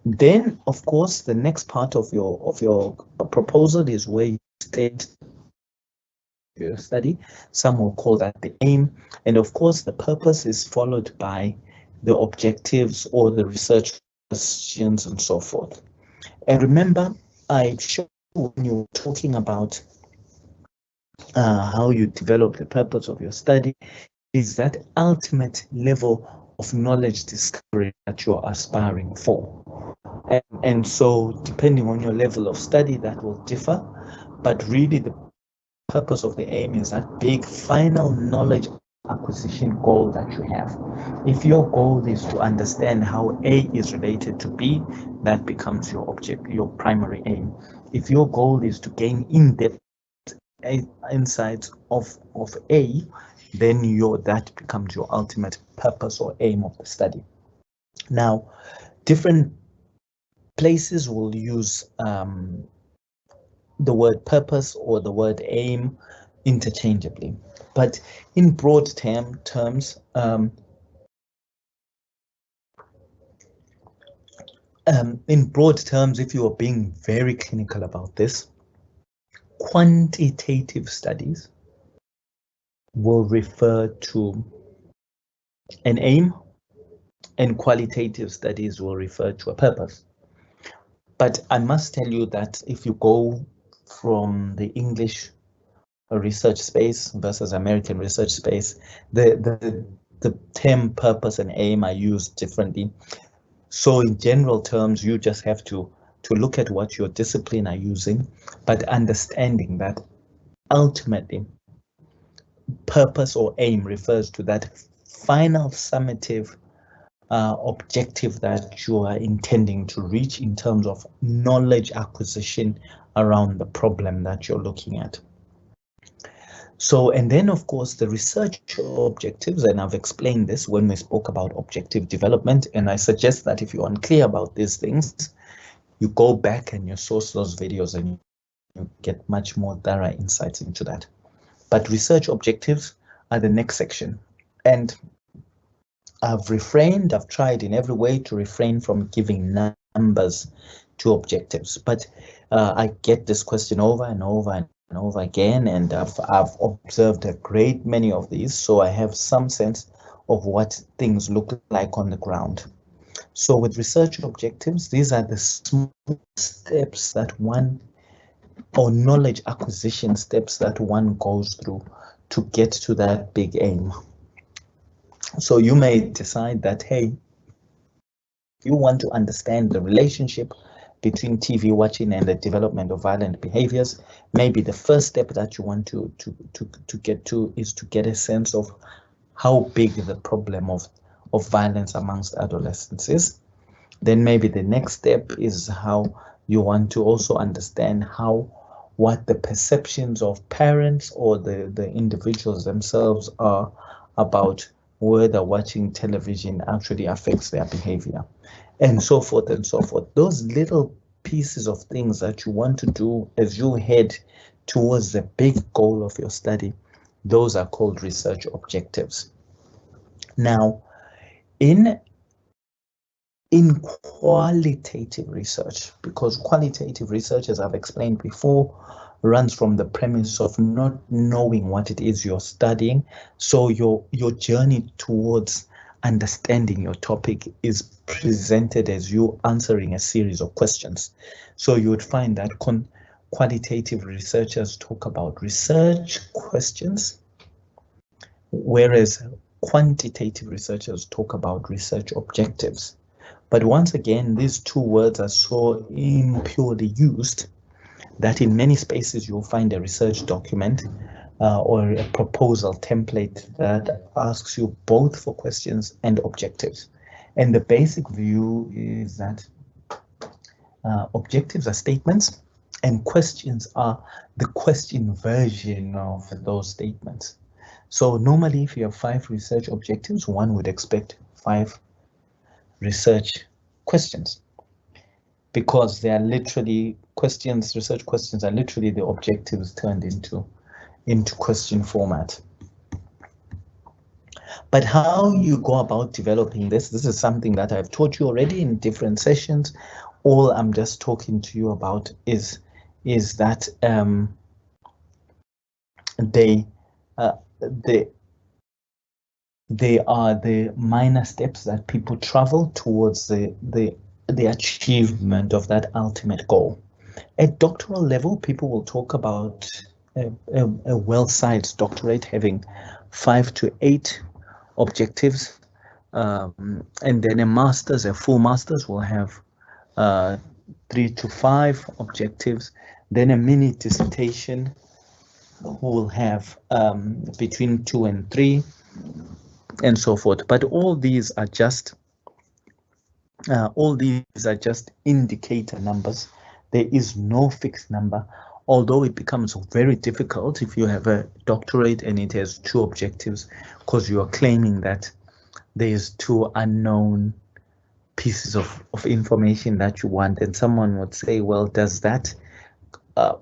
Then, of course, the next part of your proposal is where you state your study. Some will call that the aim, and of course, the purpose is followed by the objectives or the research questions and so forth. And remember, I showed when you were talking about how you develop the purpose of your study is that ultimate level of knowledge discovery that you're aspiring for. And so depending on your level of study, that will differ, but really the purpose of the aim is that big final knowledge acquisition goal that you have. If your goal is to understand how A is related to B, that becomes your object, your primary aim. If your goal is to gain in-depth insights of A, then that becomes your ultimate purpose or aim of the study. Now, different places will use the word purpose or the word aim interchangeably, but in broad terms, if you are being very clinical about this, quantitative studies will refer to an aim and qualitative studies will refer to a purpose. But I must tell you that if you go from the English research space versus American research space, the term purpose and aim are used differently. So in general terms, you just have to look at what your discipline are using, but understanding that ultimately purpose or aim refers to that final summative objective that you are intending to reach in terms of knowledge acquisition around the problem that you're looking at. So, and then of course the research objectives, and I've explained this when we spoke about objective development, and I suggest that if you're unclear about these things, you go back and you source those videos and you get much more thorough insights into that. But research objectives are the next section. And I've tried in every way to refrain from giving numbers to objectives, but I get this question over and over and over again, and I've observed a great many of these, so I have some sense of what things look like on the ground. So with research objectives, these are the small steps that one, or knowledge acquisition steps that one goes through to get to that big aim. So you may decide that, hey, you want to understand the relationship between TV watching and the development of violent behaviors. Maybe the first step that you want to get to is to get a sense of how big the problem of violence amongst adolescents is. Then maybe the next step is how you want to also understand what the perceptions of parents or the individuals themselves are about whether watching television actually affects their behavior, and so forth and so forth. Those little pieces of things that you want to do as you head towards the big goal of your study, those are called research objectives. Now, in qualitative research, because qualitative research, as I've explained before, runs from the premise of not knowing what it is you're studying. So your journey towards understanding your topic is presented as you answering a series of questions. So you would find that qualitative researchers talk about research questions, whereas quantitative researchers talk about research objectives. But once again, these two words are so impurely used that in many spaces you'll find a research document or a proposal template that asks you both for questions and objectives. And the basic view is that objectives are statements and questions are the question version of those statements. So normally if you have 5 research objectives, one would expect 5 research questions, because they are literally questions. Research questions are literally the objectives turned into question format. But how you go about developing this is something that I've taught you already in different sessions. All I'm just talking to you about is that they are the minor steps that people travel towards the achievement of that ultimate goal. At doctoral level, people will talk about a well-sized doctorate having 5 to 8 objectives, and then a full master's will have 3 to 5 objectives. Then a mini dissertation will have between 2 and 3, and so forth. But all these are just indicator numbers. There is no fixed number, although it becomes very difficult if you have a doctorate and it has 2 objectives, because you are claiming that there's 2 unknown pieces of information that you want, and someone would say, well, does that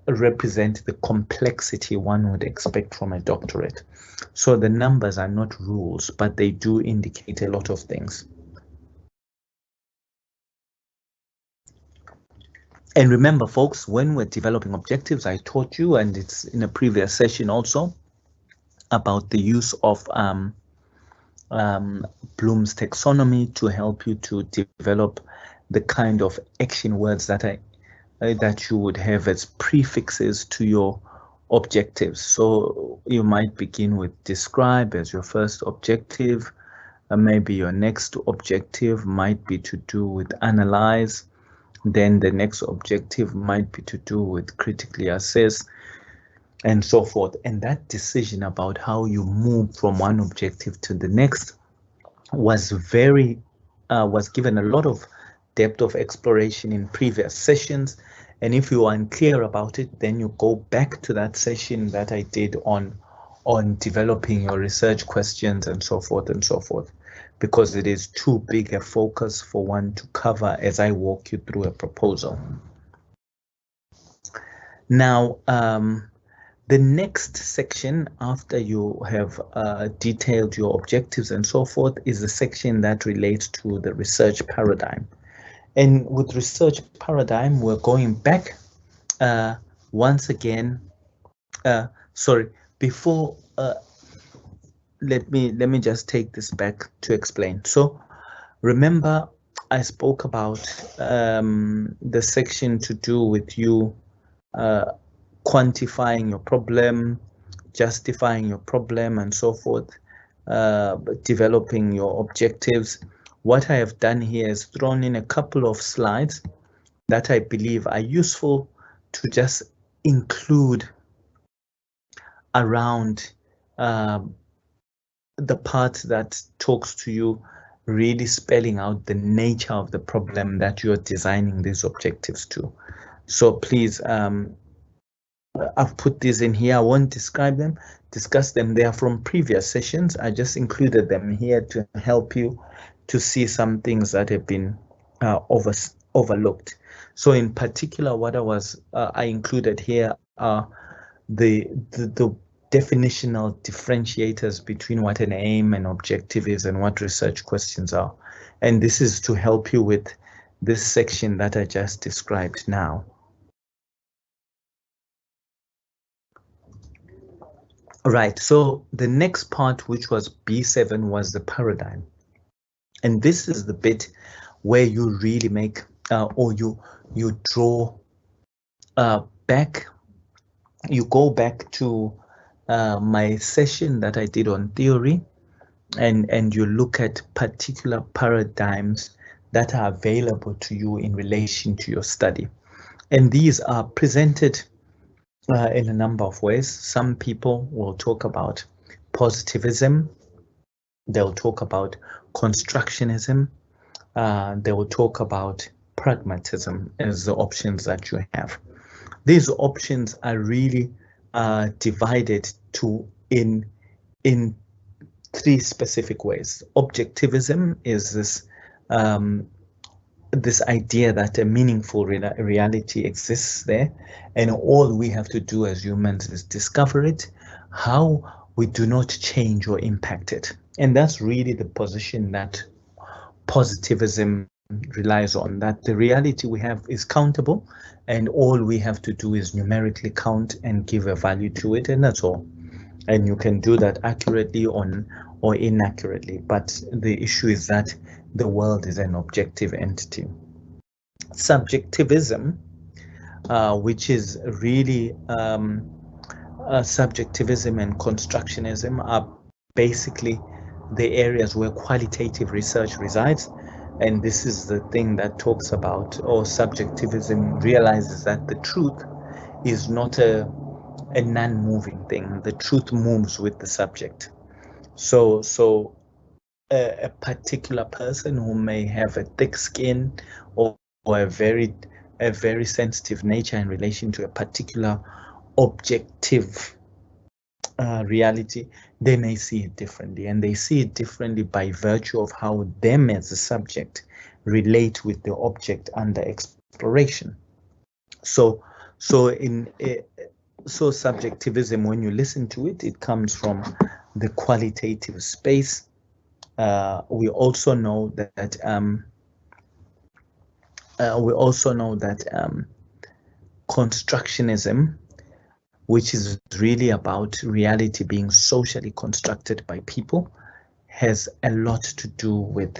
represent the complexity one would expect from a doctorate? So the numbers are not rules, but they do indicate a lot of things. And remember, folks, when we're developing objectives, I taught you, and it's in a previous session also, about the use of Bloom's taxonomy to help you to develop the kind of action words that you would have as prefixes to your objectives. So you might begin with describe as your first objective. Maybe your next objective might be to do with analyze. Then the next objective might be to do with critically assess, and so forth. And that decision about how you move from one objective to the next was very was given a lot of depth of exploration in previous sessions. And if you are unclear about it, then you go back to that session that I did on developing your research questions and so forth, because it is too big a focus for one to cover as I walk you through a proposal. Now, the next section after you have detailed your objectives and so forth is the section that relates to the research paradigm. And with research paradigm, we're going back once again. Sorry, before let me just take this back to explain. So remember, I spoke about the section to do with you quantifying your problem, justifying your problem, and so forth, developing your objectives. What I have done here is thrown in a couple of slides that I believe are useful to just include around the part that talks to you, really spelling out the nature of the problem that you're designing these objectives to. So please, I've put these in here. I won't describe them, discuss them. They are from previous sessions. I just included them here to help you to see some things that have been overlooked. So in particular, what I included here are the definitional differentiators between what an aim and objective is and what research questions are. And this is to help you with this section that I just described now. Right, so the next part, which was B7, was the paradigm. And this is the bit where you really make, or you draw back, you go back to my session that I did on theory, and you look at particular paradigms that are available to you in relation to your study. And these are presented in a number of ways. Some people will talk about positivism, they'll talk about constructionism, they will talk about pragmatism as the options that you have. These options are really divided in three specific ways. Objectivism is this idea that a meaningful reality exists there, and all we have to do as humans is discover it, how we do not change or impact it. And that's really the position that positivism relies on, that the reality we have is countable, and all we have to do is numerically count and give a value to it, and that's all. And you can do that accurately or inaccurately, but the issue is that the world is an objective entity. Subjectivism, which is really subjectivism and constructionism, are basically the areas where qualitative research resides. And this is the thing that talks about, or subjectivism realizes that the truth is not a non-moving thing. The truth moves with the subject. So a particular person who may have a thick skin or a very sensitive nature in relation to a particular objective reality, they may see it differently, and they see it differently by virtue of how them as a subject relate with the object under exploration. So subjectivism, when you listen to it, it comes from the qualitative space. We also know that constructionism, which is really about reality being socially constructed by people, has a lot to do with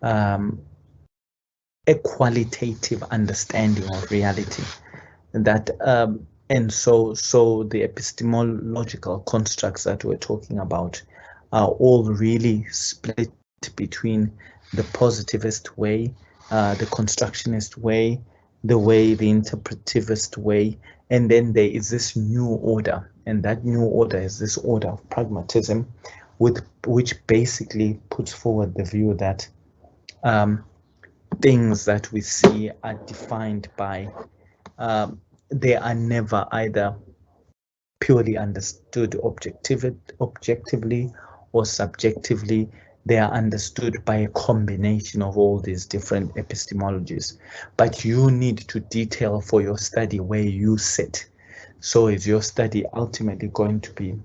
a qualitative understanding of reality. That and so the epistemological constructs that we're talking about are all really split between the positivist way, the constructionist way, the interpretivist way, and then there is this new order, and that new order is this order of pragmatism, which basically puts forward the view that things that we see are defined by, they are never either purely understood objectively or subjectively. They are understood by a combination of all these different epistemologies. But you need to detail for your study where you sit. So is your study ultimately going to be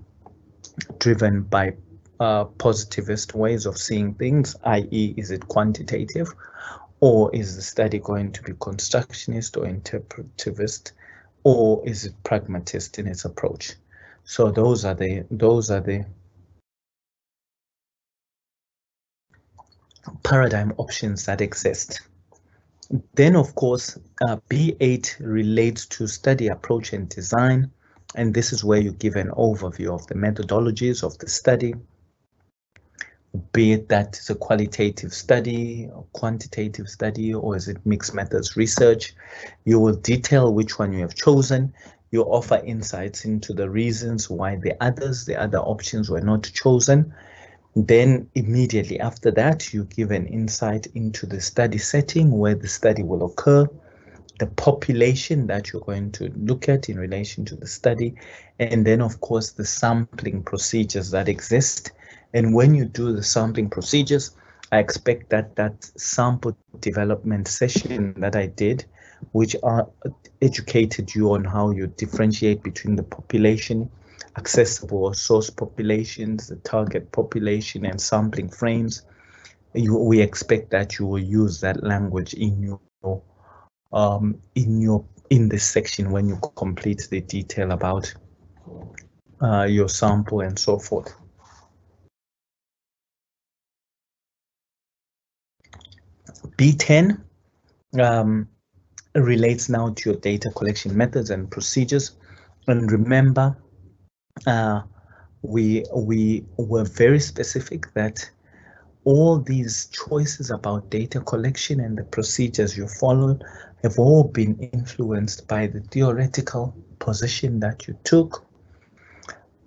driven by positivist ways of seeing things, i.e., is it quantitative, or is the study going to be constructionist or interpretivist, or is it pragmatist in its approach? So those are the paradigm options that exist. Then, of course, B8 relates to study approach and design, and this is where you give an overview of the methodologies of the study, be it that it's a qualitative study, or quantitative study, or is it mixed methods research. You will detail which one you have chosen. You offer insights into the reasons why the other options were not chosen. Then immediately after that, you give an insight into the study setting where the study will occur, the population that you're going to look at in relation to the study, and then of course the sampling procedures that exist. And when you do the sampling procedures, I expect that sample development session that I did, which educated you on how you differentiate between the population, accessible or source populations, the target population, and sampling frames. We expect that you will use that language in this section when you complete the detail about your sample and so forth. B10 relates now to your data collection methods and procedures. And remember, we were very specific that all these choices about data collection and the procedures you followed have all been influenced by the theoretical position that you took,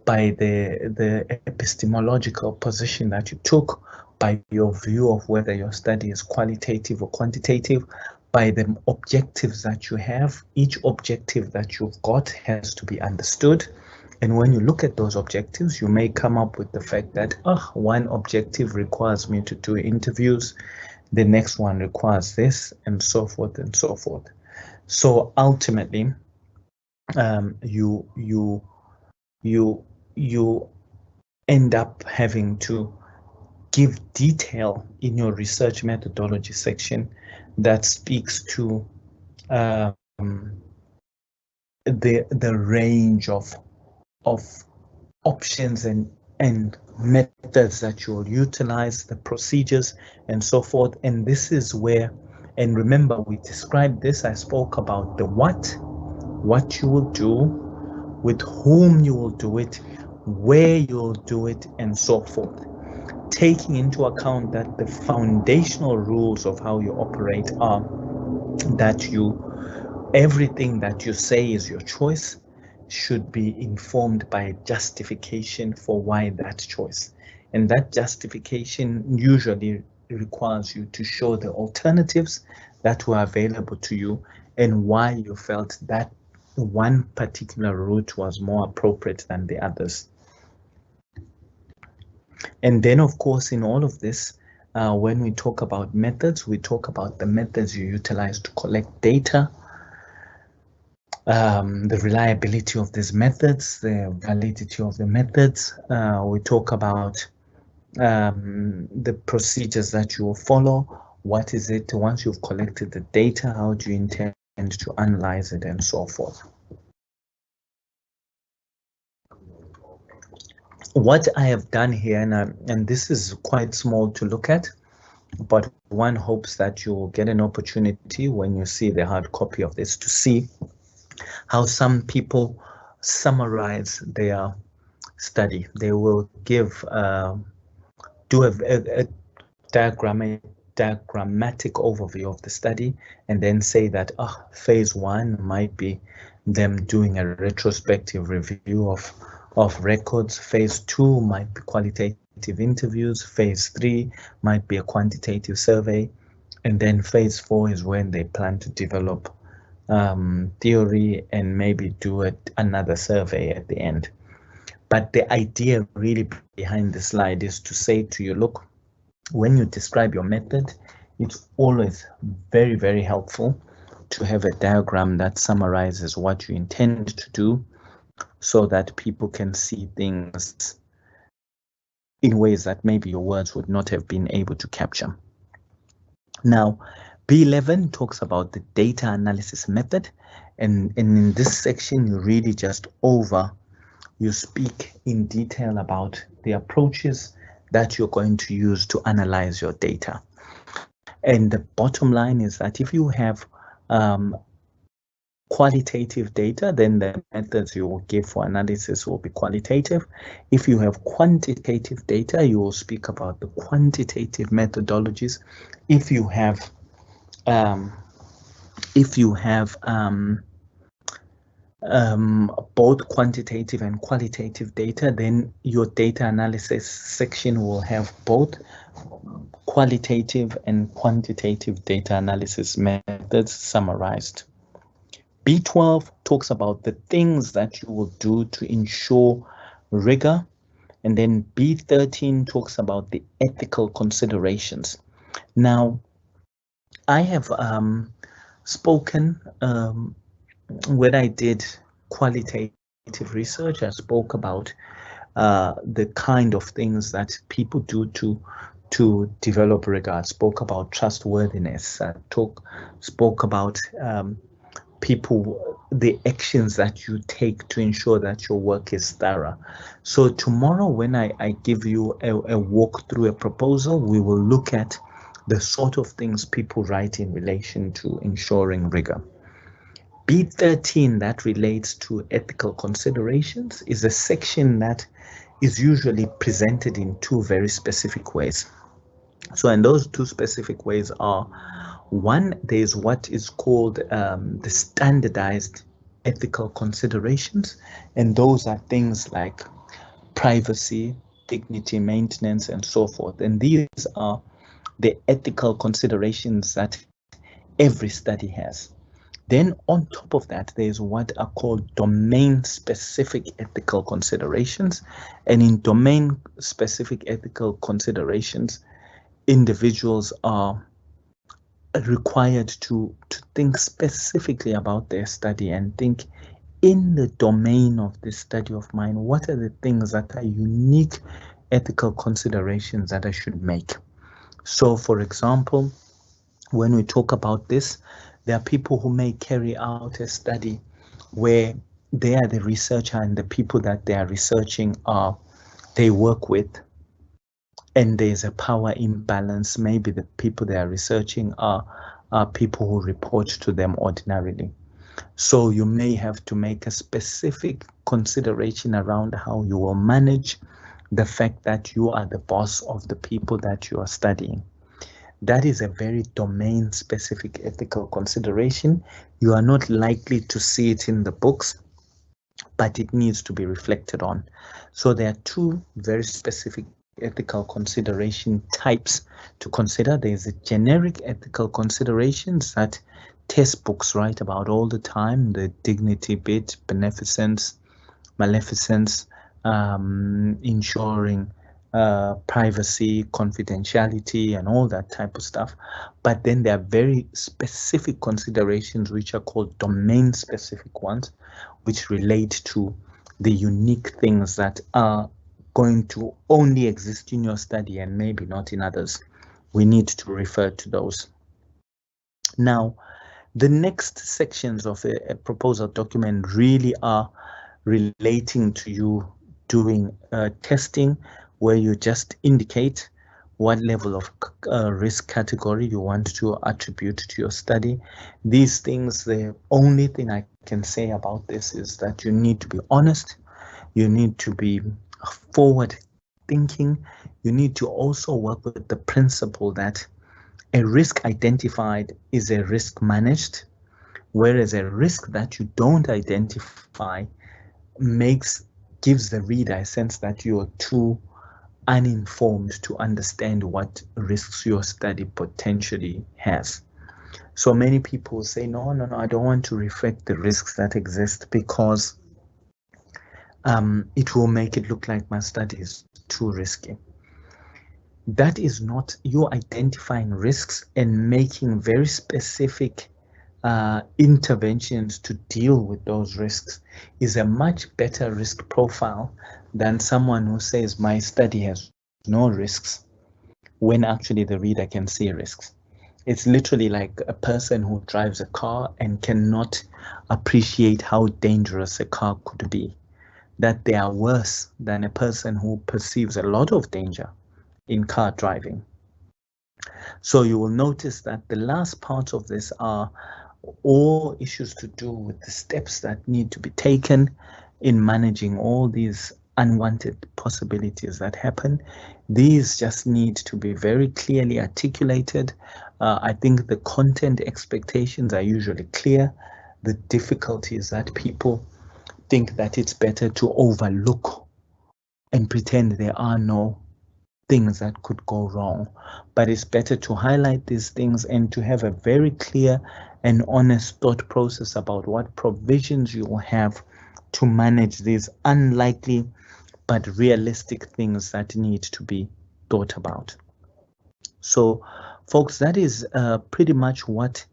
by the epistemological position that you took, by your view of whether your study is qualitative or quantitative, by the objectives that you have. Each objective that you've got has to be understood. And when you look at those objectives, you may come up with the fact that one objective requires me to do interviews, the next one requires this, and so forth and so forth. So ultimately, you end up having to give detail in your research methodology section that speaks to the range of options and methods that you will utilize, the procedures and so forth. And this is where, and remember, we described this, I spoke about the what you will do, with whom you will do it, where you'll do it, and so forth, taking into account that the foundational rules of how you operate are that everything that you say is your choice should be informed by a justification for why that choice. And that justification usually requires you to show the alternatives that were available to you and why you felt that one particular route was more appropriate than the others. And then, of course, in all of this, when we talk about methods, we talk about the methods you utilize to collect data, the reliability of these methods, the validity of the methods. We talk about the procedures that you will follow. What is it once you've collected the data? How do you intend to analyze it, and so forth? What I have done here, and this is quite small to look at, but one hopes that you will get an opportunity when you see the hard copy of this to see how some people summarize their study. They will give do a diagrammatic overview of the study, and then say that phase 1 might be them doing a retrospective review of records, phase 2 might be qualitative interviews, phase 3 might be a quantitative survey, And then phase 4 is when they plan to develop theory and maybe do another survey at the end. But the idea really behind the slide is to say to you, look, when you describe your method, it's always very, very helpful to have a diagram that summarizes what you intend to do so that people can see things in ways that maybe your words would not have been able to capture. Now, B11 talks about the data analysis method, and in this section, you really just you speak in detail about the approaches that you're going to use to analyze your data. And the bottom line is that if you have qualitative data, then the methods you will give for analysis will be qualitative. If you have quantitative data, you will speak about the quantitative methodologies. If you have both quantitative and qualitative data, then your data analysis section will have both qualitative and quantitative data analysis methods summarized. B12 talks about the things that you will do to ensure rigor, and then B13 talks about the ethical considerations. Now, I have spoken when I did qualitative research, I spoke about the kind of things that people do to develop rigor. I spoke about trustworthiness. I spoke about the actions that you take to ensure that your work is thorough. So tomorrow, when I give you a walk through a proposal, we will look at the sort of things people write in relation to ensuring rigor. B13, that relates to ethical considerations, is a section that is usually presented in two very specific ways. So, and those two specific ways are, one, there's what is called the standardized ethical considerations, and those are things like privacy, dignity, maintenance, and so forth. And these are the ethical considerations that every study has. Then on top of that, there's what are called domain-specific ethical considerations. And in domain-specific ethical considerations, individuals are required to think specifically about their study and think in the domain of this study of mine, what are the things that are unique ethical considerations that I should make? So, for example, when we talk about this, there are people who may carry out a study where they are the researcher and the people that they are researching they work with, and there's a power imbalance. Maybe the people they are researching are people who report to them ordinarily. So you may have to make a specific consideration around how you will manage the fact that you are the boss of the people that you are studying. That is a very domain-specific ethical consideration. You are not likely to see it in the books, but it needs to be reflected on. So there are two very specific ethical consideration types to consider. There's a generic ethical considerations that test books write about all the time, the dignity bit, beneficence, maleficence, ensuring privacy, confidentiality, and all that type of stuff. But then there are very specific considerations which are called domain-specific ones, which relate to the unique things that are going to only exist in your study and maybe not in others. We need to refer to those. Now, the next sections of a proposal document really are relating to you doing testing, where you just indicate what level of risk category you want to attribute to your study. These things, the only thing I can say about this is that you need to be honest, you need to be forward thinking, you need to also work with the principle that a risk identified is a risk managed, whereas a risk that you don't identify gives the reader a sense that you're too uninformed to understand what risks your study potentially has. So many people say, no, I don't want to reflect the risks that exist because it will make it look like my study is too risky. That is not you identifying risks and making very specific interventions to deal with those risks is a much better risk profile than someone who says my study has no risks when actually the reader can see risks. It's literally like a person who drives a car and cannot appreciate how dangerous a car could be, that they are worse than a person who perceives a lot of danger in car driving. So you will notice that the last part of this are all issues to do with the steps that need to be taken in managing all these unwanted possibilities that happen. These just need to be very clearly articulated. I think the content expectations are usually clear. The difficulty is that people think that it's better to overlook and pretend there are no things that could go wrong, but it's better to highlight these things and to have a very clear and honest thought process about what provisions you will have to manage these unlikely but realistic things that need to be thought about. So folks, that is pretty much what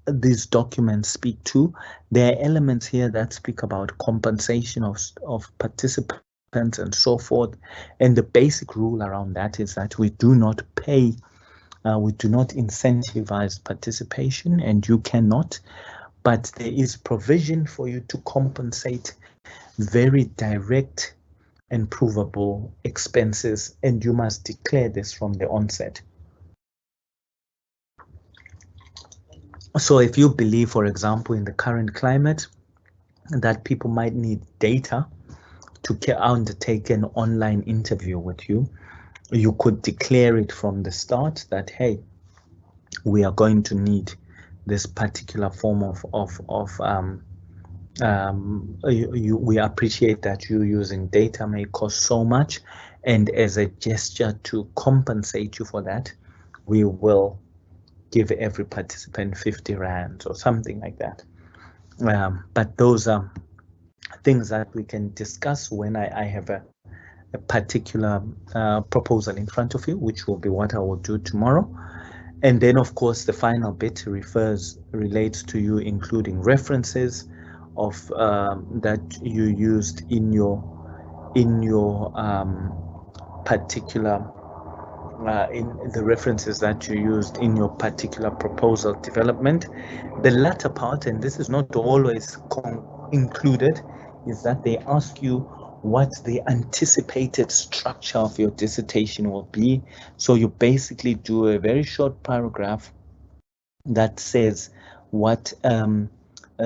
these documents speak to. There are elements here that speak about compensation of participants and so forth, and the basic rule around that is that we do not pay, we do not incentivize participation, and you cannot, but there is provision for you to compensate very direct and provable expenses, and you must declare this from the onset. So if you believe, for example, in the current climate, that people might need data to undertake an online interview with you, you could declare it from the start that, hey, we are going to need this particular form we appreciate that you using data may cost so much, and as a gesture to compensate you for that, we will give every participant 50 rands or something like that. But those are things that we can discuss when I have a particular proposal in front of you, which will be what I will do tomorrow. And then, of course, the final bit relates to you including references of that you used in your particular in the references that you used in your particular proposal development. The latter part, and this is not always included, is that they ask you what the anticipated structure of your dissertation will be. So you basically do a very short paragraph that says what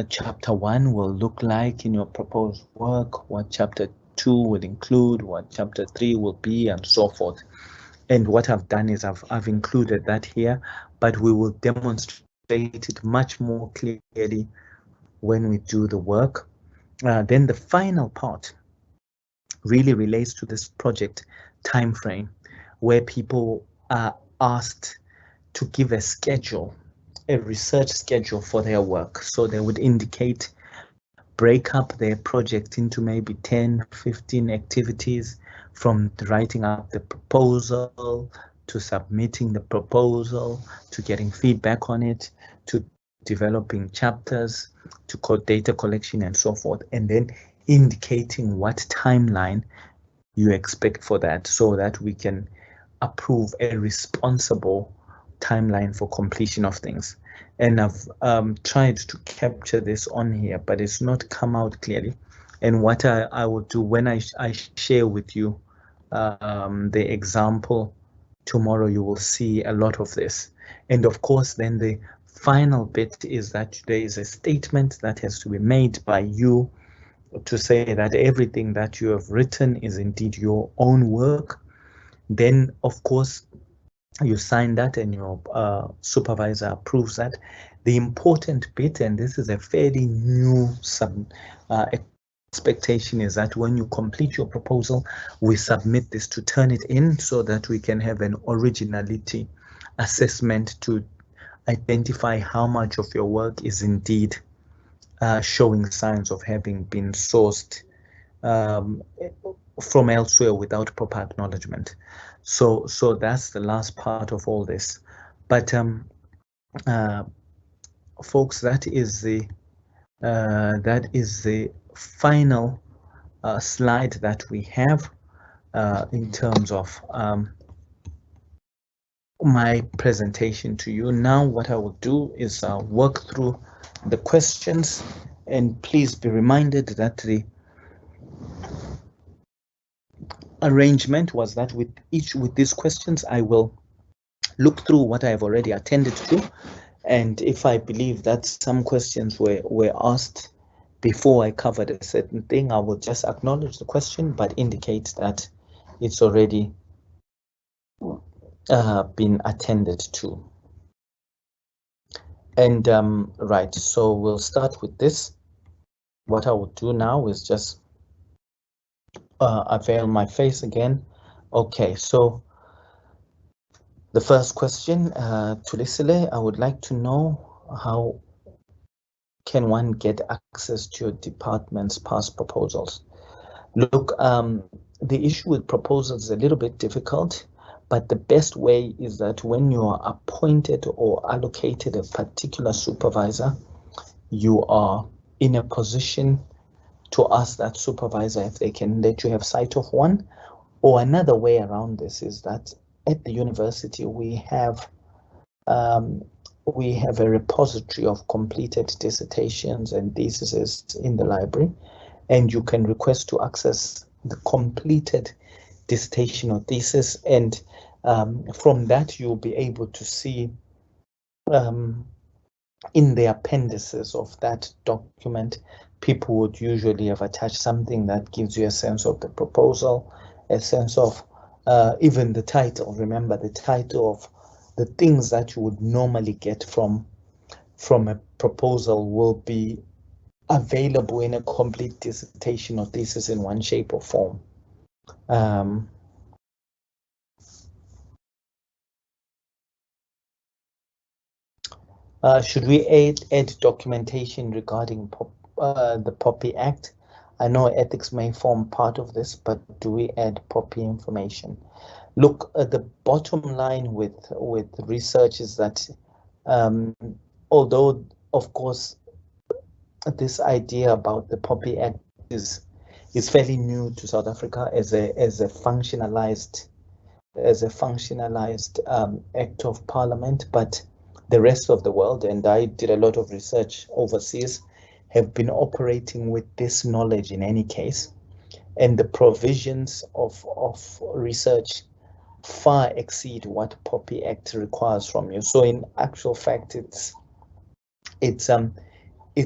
chapter 1 will look like in your proposed work, what chapter 2 will include, what chapter 3 will be, and so forth. And what I've done is I've included that here, but we will demonstrate it much more clearly when we do the work. Then the final part really relates to this project time frame, where people are asked to give a schedule, a research schedule for their work. So they would indicate, break up their project into maybe 10, 15 activities, from writing up the proposal to submitting the proposal to getting feedback on it to developing chapters to data collection and so forth, and then indicating what timeline you expect for that so that we can approve a responsible timeline for completion of things. And I've tried to capture this on here, but it's not come out clearly. And what I will do when I share with you the example tomorrow, you will see a lot of this. And of course, then the final bit is that there is a statement that has to be made by you to say that everything that you have written is indeed your own work. Then, of course, you sign that and your supervisor approves that. The important bit, and this is a fairly new expectation is that when you complete your proposal, we submit this to turn it in so that we can have an originality assessment to identify how much of your work is indeed showing signs of having been sourced from elsewhere without proper acknowledgement. So that's the last part of all this. But folks, that is the final slide that we have in terms of my presentation to you. Now what I will do is work through the questions, and please be reminded that the arrangement was that with these questions I will look through what I have already attended to, and if I believe that some questions were asked before I covered a certain thing, I will just acknowledge the question but indicate that it's already been attended to. And right, so we'll start with this. What I will do now is just unveil my face again. Okay, so the first question, Tulisile, I would like to know how can one get access to your department's past proposals? Look, the issue with proposals is a little bit difficult, but the best way is that when you are appointed or allocated a particular supervisor, you are in a position to ask that supervisor if they can let you have sight of one. Or another way around this is that at the university we have a repository of completed dissertations and theses in the library, and you can request to access the completed dissertation or thesis, and from that you'll be able to see in the appendices of that document, people would usually have attached something that gives you a sense of the proposal, a sense of even the title. Remember, the title of the things that you would normally get from a proposal will be available in a complete dissertation or thesis in one shape or form. Should we add documentation regarding the POPI Act? I know ethics may form part of this, but do we add POPI information? Look, the bottom line with research is that although, of course, this idea about the POPI Act is fairly new to South Africa as a functionalized act of parliament, but the rest of the world, and I did a lot of research overseas, have been operating with this knowledge in any case, and the provisions of research far exceed what POPI Act requires from you. So in actual fact, it's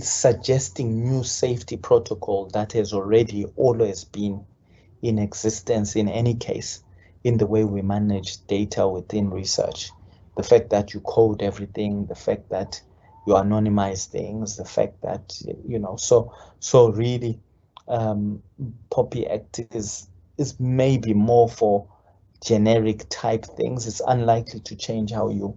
suggesting new safety protocol that has already always been in existence in any case in the way we manage data within research. The fact that you code everything, the fact that you anonymize things, the fact that, you know, so really POPI Act is maybe more for generic type things. It's unlikely to change how you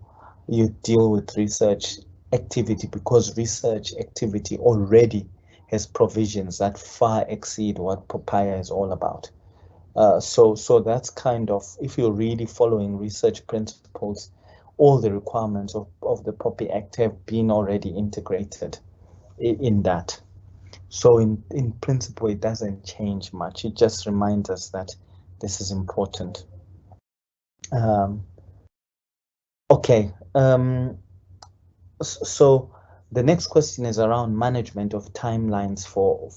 deal with research activity, because research activity already has provisions that far exceed what POPIA is all about. So that's kind of, if you're really following research principles, all the requirements of the POPI Act have been already integrated in that. So in principle, it doesn't change much. It just reminds us that this is important. Okay. So the next question is around management of timelines for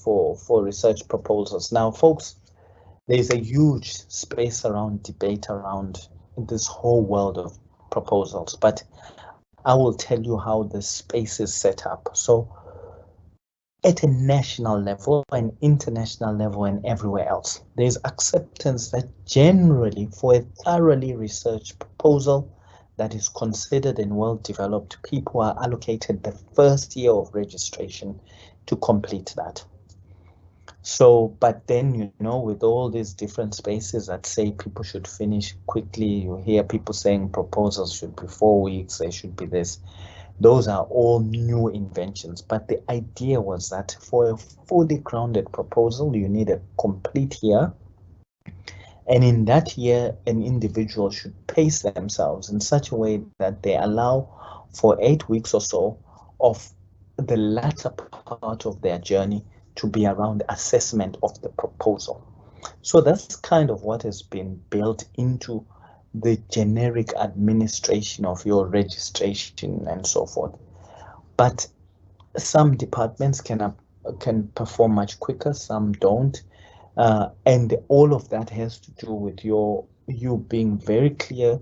research proposals. Now, folks, there's a huge space around debate around this whole world of proposals, but I will tell you how the space is set up. So at a national level and international level and everywhere else, there's acceptance that generally for a thoroughly researched proposal that is considered and well developed, people are allocated the first year of registration to complete that. So, but then, you know, with all these different spaces that say people should finish quickly, you hear people saying proposals should be 4 weeks, they should be this. Those are all new inventions. But the idea was that for a fully grounded proposal, you need a complete year. And in that year, an individual should pace themselves in such a way that they allow for 8 weeks or so of the latter part of their journey to be around assessment of the proposal. So that's kind of what has been built into the generic administration of your registration and so forth. But some departments can perform much quicker, some don't. And all of that has to do with you being very clear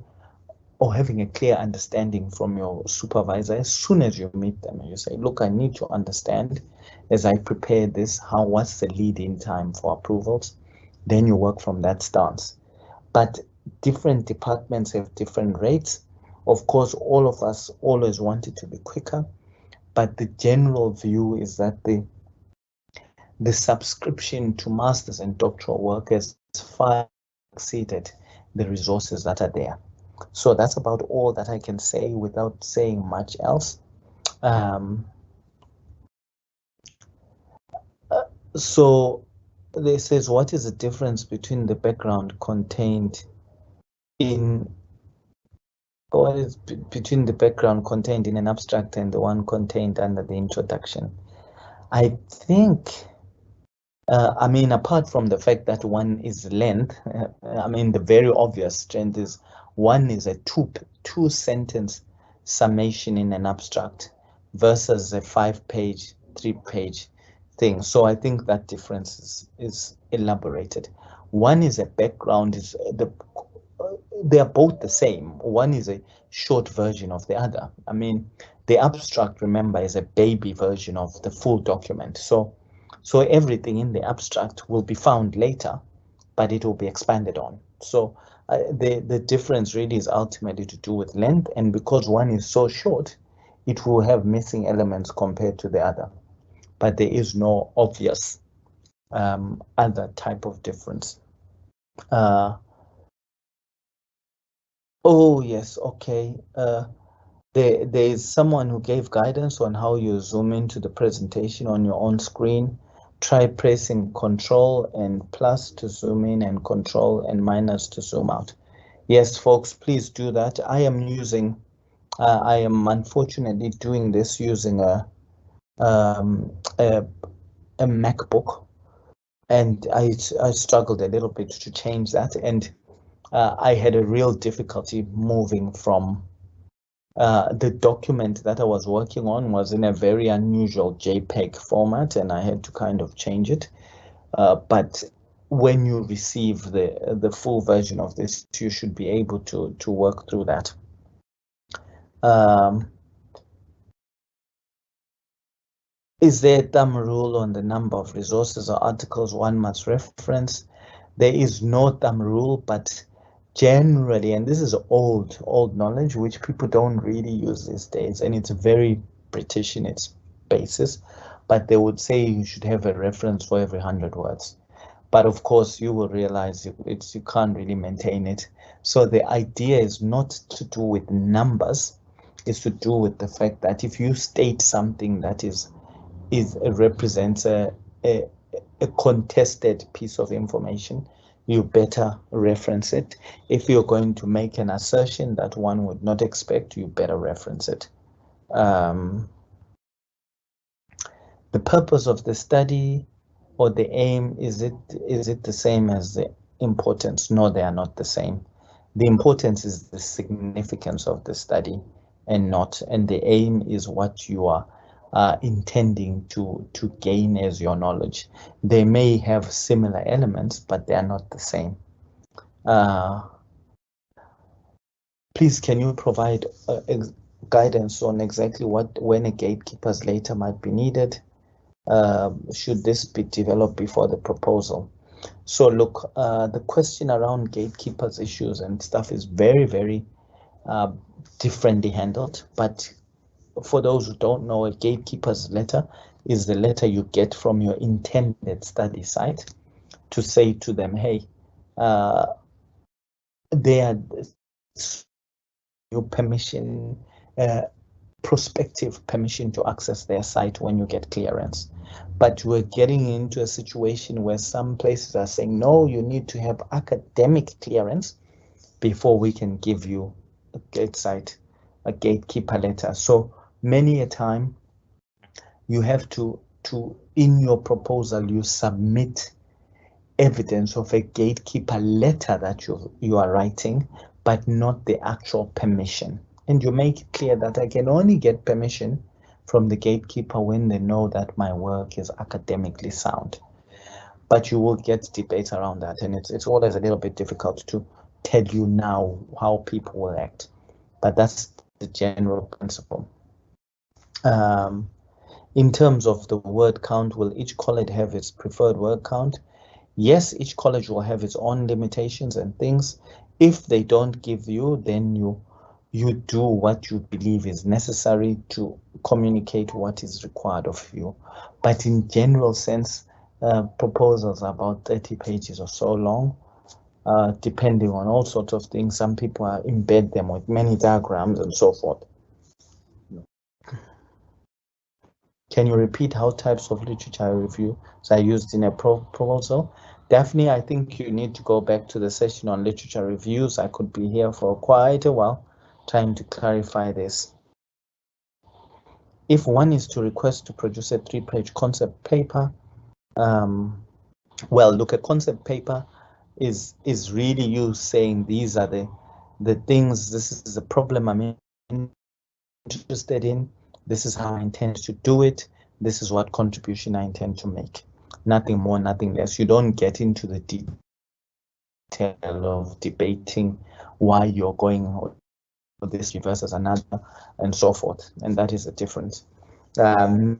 or having a clear understanding from your supervisor as soon as you meet them. You say, look, I need to understand as I prepare this, what's the lead-in time for approvals? Then you work from that stance. But different departments have different rates. Of course, all of us always want it to be quicker, but the general view is that the subscription to master's and doctoral work has far exceeded the resources that are there. So that's about all that I can say without saying much else. So this says, what is the difference between the background contained in between the background contained in an abstract and the one contained under the introduction? I think I mean, apart from the fact that one is length, I mean, the very obvious strength is one is a two sentence summation in an abstract versus a 5-page, 3-page thing. So I think that difference is elaborated. One is a background, they are both the same. One is a short version of the other. I mean, the abstract, remember, is a baby version of the full document. So everything in the abstract will be found later, but it will be expanded on. So the difference really is ultimately to do with length, and because one is so short, it will have missing elements compared to the other. But there is no obvious other type of difference. Oh yes, okay. There is someone who gave guidance on how you zoom into the presentation on your own screen. Try pressing Control and plus to zoom in and Control and minus to zoom out. Yes, folks, please do that. I am unfortunately doing this using a MacBook, and I struggled a little bit to change that, and I had a real difficulty moving from the document that I was working on was in a very unusual JPEG format, and I had to kind of change it. But when you receive the full version of this, you should be able to work through that. Is there a thumb rule on the number of resources or articles one must reference? There is no thumb rule, but generally, and this is old knowledge which people don't really use these days, and it's very British in its basis, but they would say you should have a reference for every 100 words. But of course, you will realize you can't really maintain it. So the idea is not to do with numbers, it's to do with the fact that if you state something that represents a contested piece of information, you better reference it. If you're going to make an assertion that one would not expect, you better reference it. The purpose of the study or the aim, is it the same as the importance? No, they are not the same. The importance is the significance of the study and the aim is what you are intending to gain as your knowledge. They may have similar elements, but they are not the same. Please, can you provide guidance on exactly when a gatekeeper's letter might be needed? Should this be developed before the proposal? So look, the question around gatekeepers issues and stuff is very, very differently handled, but for those who don't know, a gatekeeper's letter is the letter you get from your intended study site to say to them, hey, they are your permission, prospective permission to access their site when you get clearance. But we're getting into a situation where some places are saying, no, you need to have academic clearance before we can give you a gatekeeper letter. So many a time you have to in your proposal, you submit evidence of a gatekeeper letter that you are writing, but not the actual permission. And you make it clear that I can only get permission from the gatekeeper when they know that my work is academically sound. But you will get debate around that, and it's always a little bit difficult to tell you now how people will act. But that's the general principle. In terms of the word count, will each college have its preferred word count? Yes, each college will have its own limitations and things. If they don't give you, then you do what you believe is necessary to communicate what is required of you. But in general sense, proposals are about 30 pages or so long, depending on all sorts of things. Some people embed them with many diagrams and so forth. Can you repeat how types of literature reviews are used in a proposal? Daphne, I think you need to go back to the session on literature reviews. I could be here for quite a while trying to clarify this. If one is to request to produce a 3-page concept paper, well, look, a concept paper is really you saying these are the things, this is the problem I'm interested in, this is how I intend to do it, this is what contribution I intend to make. Nothing more, nothing less. You don't get into the detail of debating why you're going this versus another and so forth, and that is the difference.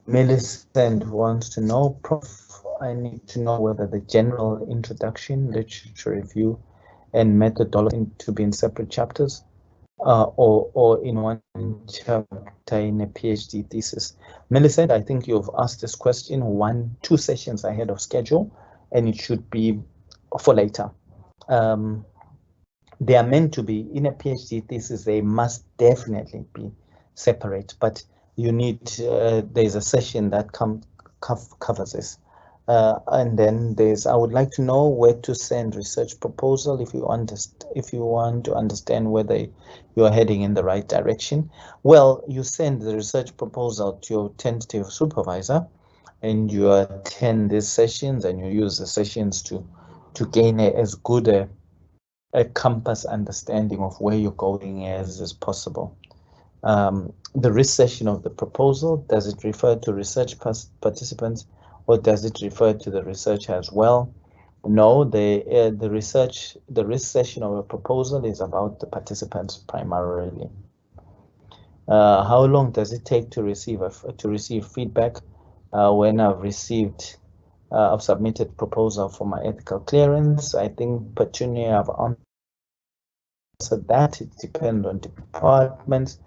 Millicent wants to know, Prof, I need to know whether the general introduction, literature review, and methodology to be in separate chapters, or in one chapter in a PhD thesis. Millicent, I think you've asked this question 2 sessions ahead of schedule, and it should be for later. They are meant to be in a PhD thesis. They must definitely be separate, but you need, there's a session that covers this. And then I would like to know where to send research proposal if you want to understand whether you're heading in the right direction. Well, you send the research proposal to your tentative supervisor, and you attend these sessions, and you use the sessions to gain as good a compass understanding of where you're going as possible. The risk session of the proposal, does it refer to research participants, or does it refer to the researcher as well? No, the risk session of a proposal is about the participants primarily. How long does it take to receive feedback? When I've submitted proposal for my ethical clearance, I think Petunia have answered that. It depends on departments.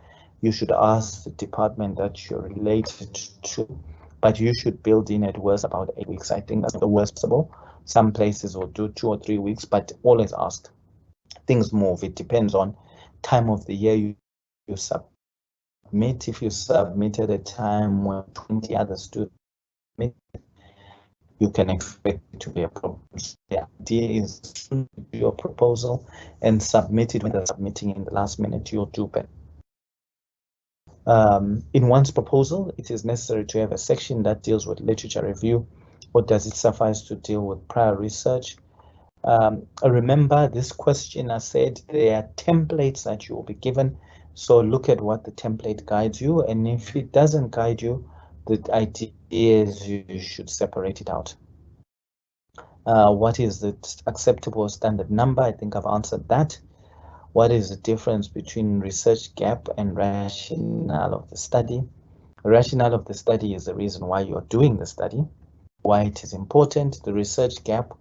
You should ask the department that you're related to, but you should build in at worst about 8 weeks. I think that's the worst possible. Some places will do 2 or 3 weeks, but always ask. Things move. It depends on time of the year you submit. If you submit at a time when 20 other students submit, you can expect it to be a problem. The idea is to do your proposal and submit it when they're submitting in the last minute. You'll do better. In one's proposal, it is necessary to have a section that deals with literature review, or does it suffice to deal with prior research? Remember, this questioner said there are templates that you will be given, so look at what the template guides you, and if it doesn't guide you, the idea is you should separate it out. What is the acceptable standard number? I think I've answered that. What is the difference between research gap and rationale of the study? The rationale of the study is the reason why you're doing the study, why it is important. The research gap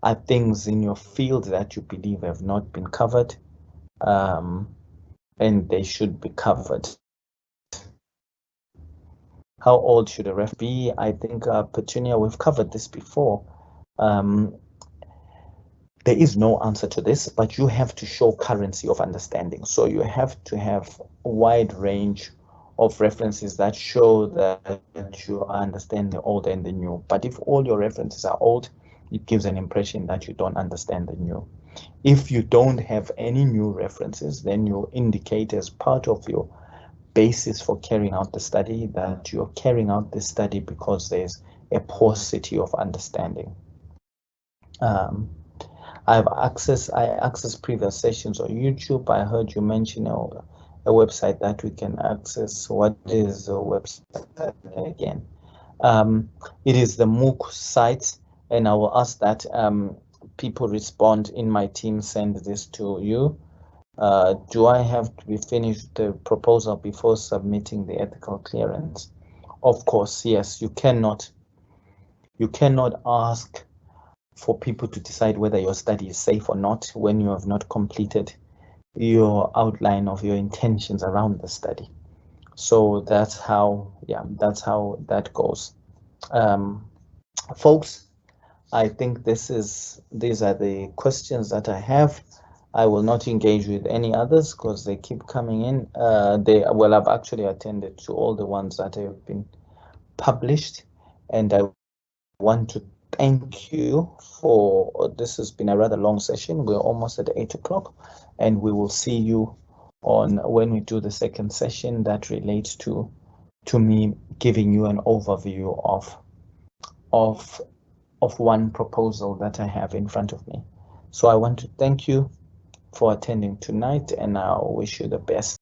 are things in your field that you believe have not been covered, and they should be covered. How old should a ref be? I think, Petunia, we've covered this before. There is no answer to this, but you have to show currency of understanding. So you have to have a wide range of references that show that you understand the old and the new. But if all your references are old, it gives an impression that you don't understand the new. If you don't have any new references, then you indicate as part of your basis for carrying out the study that you're carrying out the study because there's a paucity of understanding. I access previous sessions on YouTube. I heard you mention a website that we can access. What is the website again? It is the MOOC site, and I will ask that people respond in my team, send this to you. Do I have to be finished the proposal before submitting the ethical clearance? Of course, yes. You cannot ask for people to decide whether your study is safe or not when you have not completed your outline of your intentions around the study. So that's how, that goes. Folks, I think these are the questions that I have. I will not engage with any others because they keep coming in. I've actually attended to all the ones that have been published, and I want to thank you for this. Has been a rather long session. We're almost at 8 o'clock, and we will see you on when we do the second session that relates to me giving you an overview of one proposal that I have in front of me. So I want to thank you for attending tonight, and I wish you the best.